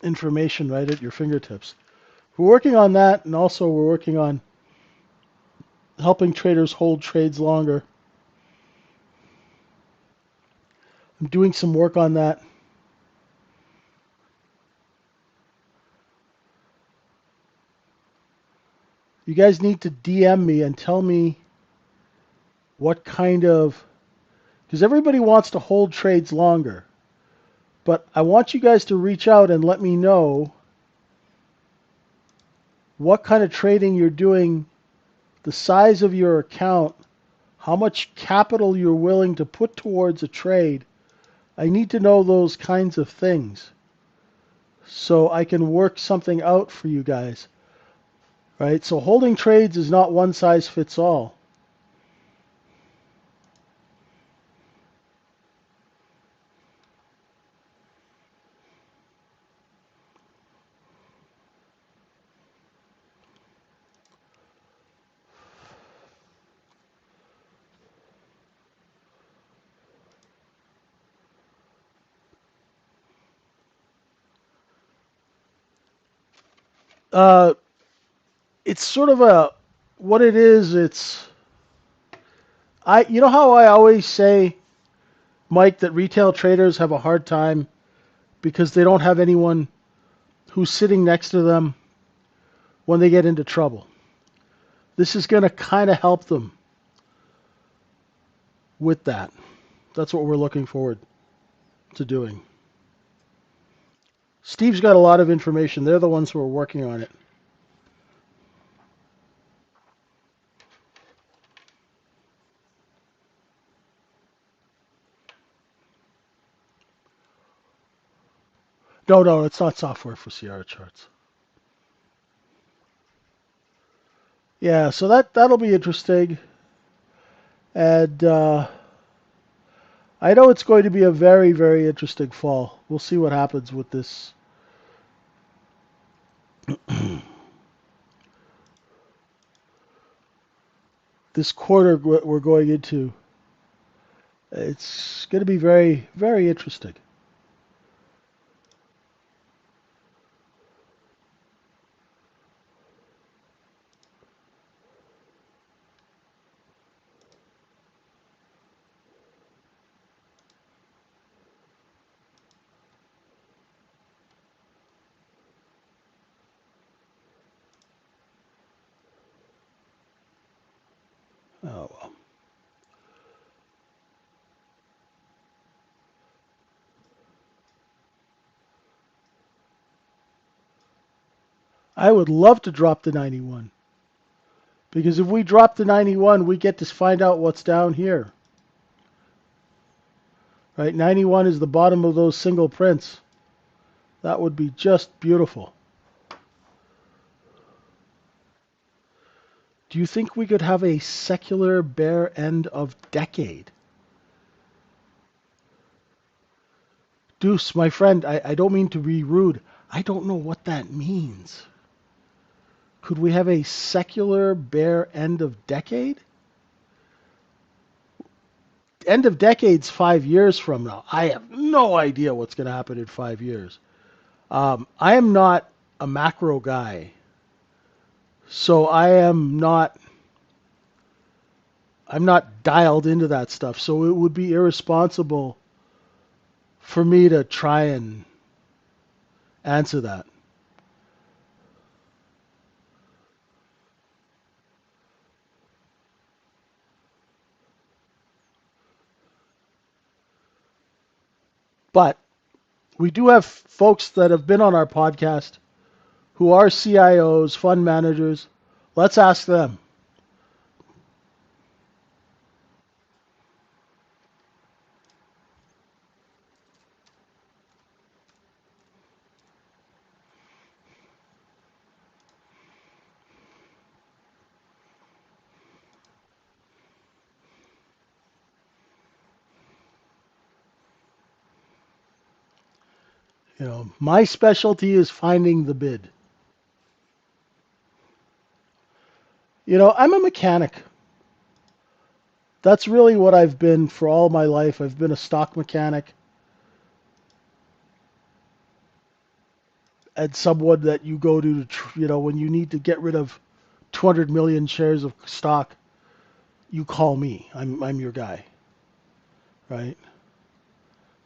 information right at your fingertips. We're working on that, and also we're working on helping traders hold trades longer. I'm doing some work on that. You guys need to DM me and tell me what kind of, because everybody wants to hold trades longer, but I want you guys to reach out and let me know what kind of trading you're doing, the size of your account, how much capital you're willing to put towards a trade. I need to know those kinds of things so I can work something out for you guys. Right? So holding trades is not one size fits all. Uh, it's sort of a what it is. You know how I always say, Mike, that retail traders have a hard time because they don't have anyone who's sitting next to them when they get into trouble. This is going to kind of help them with that. That's what we're looking forward to doing. Steve's got a lot of information. They're the ones who are working on it. No, no, it's not software for Sierra charts. Yeah, so that'll be interesting, and I know it's going to be a very, very interesting fall. We'll see what happens with this. This quarter we're going into. It's going to be very, very interesting. Oh well. I would love to drop the 91 because if we drop the 91, we get to find out what's down here. Right? 91 is the bottom of those single prints. That would be just beautiful. Do you think we could have a secular bear end of decade? Deuce, my friend, I don't mean to be rude. I don't know what that means. Could we have a secular bear end of decade? End of decade's 5 years from now. I have no idea what's going to happen in 5 years. I am not a macro guy, so I'm not dialed into that stuff. So it would be irresponsible for me to try and answer that. But we do have folks that have been on our podcast who are CIOs, fund managers. Let's ask them. My specialty is finding the bid. I'm a mechanic. That's really what I've been for all my life. I've been a stock mechanic and someone that you go to, when you need to get rid of 200 million shares of stock, you call me. I'm your guy, right?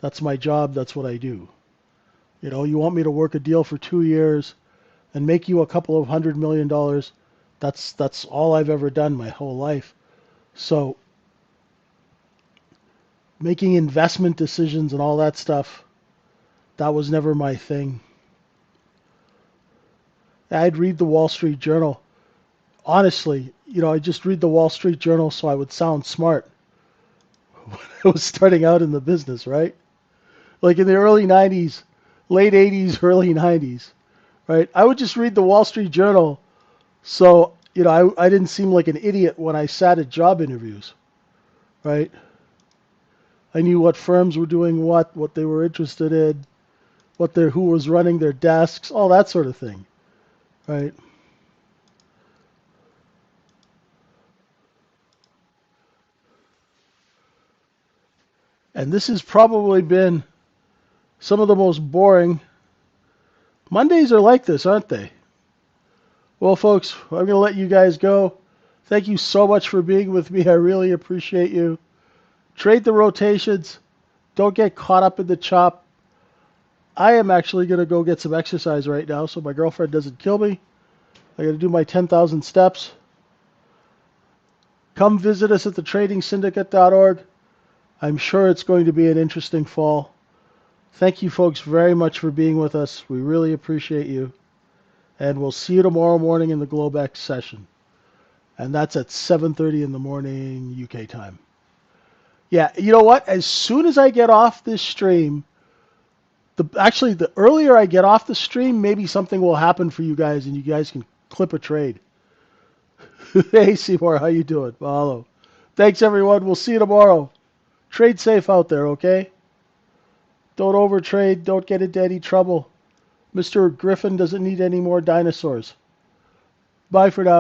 That's my job. That's what I do. You want me to work a deal for 2 years and make you a couple of $100 million. That's all I've ever done my whole life. So making investment decisions and all that stuff, that was never my thing. I'd read the Wall Street Journal. Honestly, I just read the Wall Street Journal so I would sound smart when I was starting out in the business, right? Like in the early 90s, late 80s, early 90s, right? I would just read the Wall Street Journal so, I didn't seem like an idiot when I sat at job interviews, right? I knew what firms were doing what they were interested in, who was running their desks, all that sort of thing, right? And this has probably been some of the most boring. Mondays are like this, aren't they? Well, folks, I'm going to let you guys go. Thank you so much for being with me. I really appreciate you. Trade the rotations. Don't get caught up in the chop. I am actually going to go get some exercise right now so my girlfriend doesn't kill me. I got to do my 10,000 steps. Come visit us at thetradingsyndicate.org. I'm sure it's going to be an interesting fall. Thank you folks very much for being with us. We really appreciate you. And we'll see you tomorrow morning in the Globex session. And that's at 7:30 in the morning UK time. Yeah, you know what? As soon as I get off this stream, the earlier I get off the stream, maybe something will happen for you guys and you guys can clip a trade. Hey, Seymour, how you doing? Mahalo. Thanks, everyone. We'll see you tomorrow. Trade safe out there, okay? Don't overtrade. Don't get into any trouble. Mr. Griffin doesn't need any more dinosaurs. Bye for now.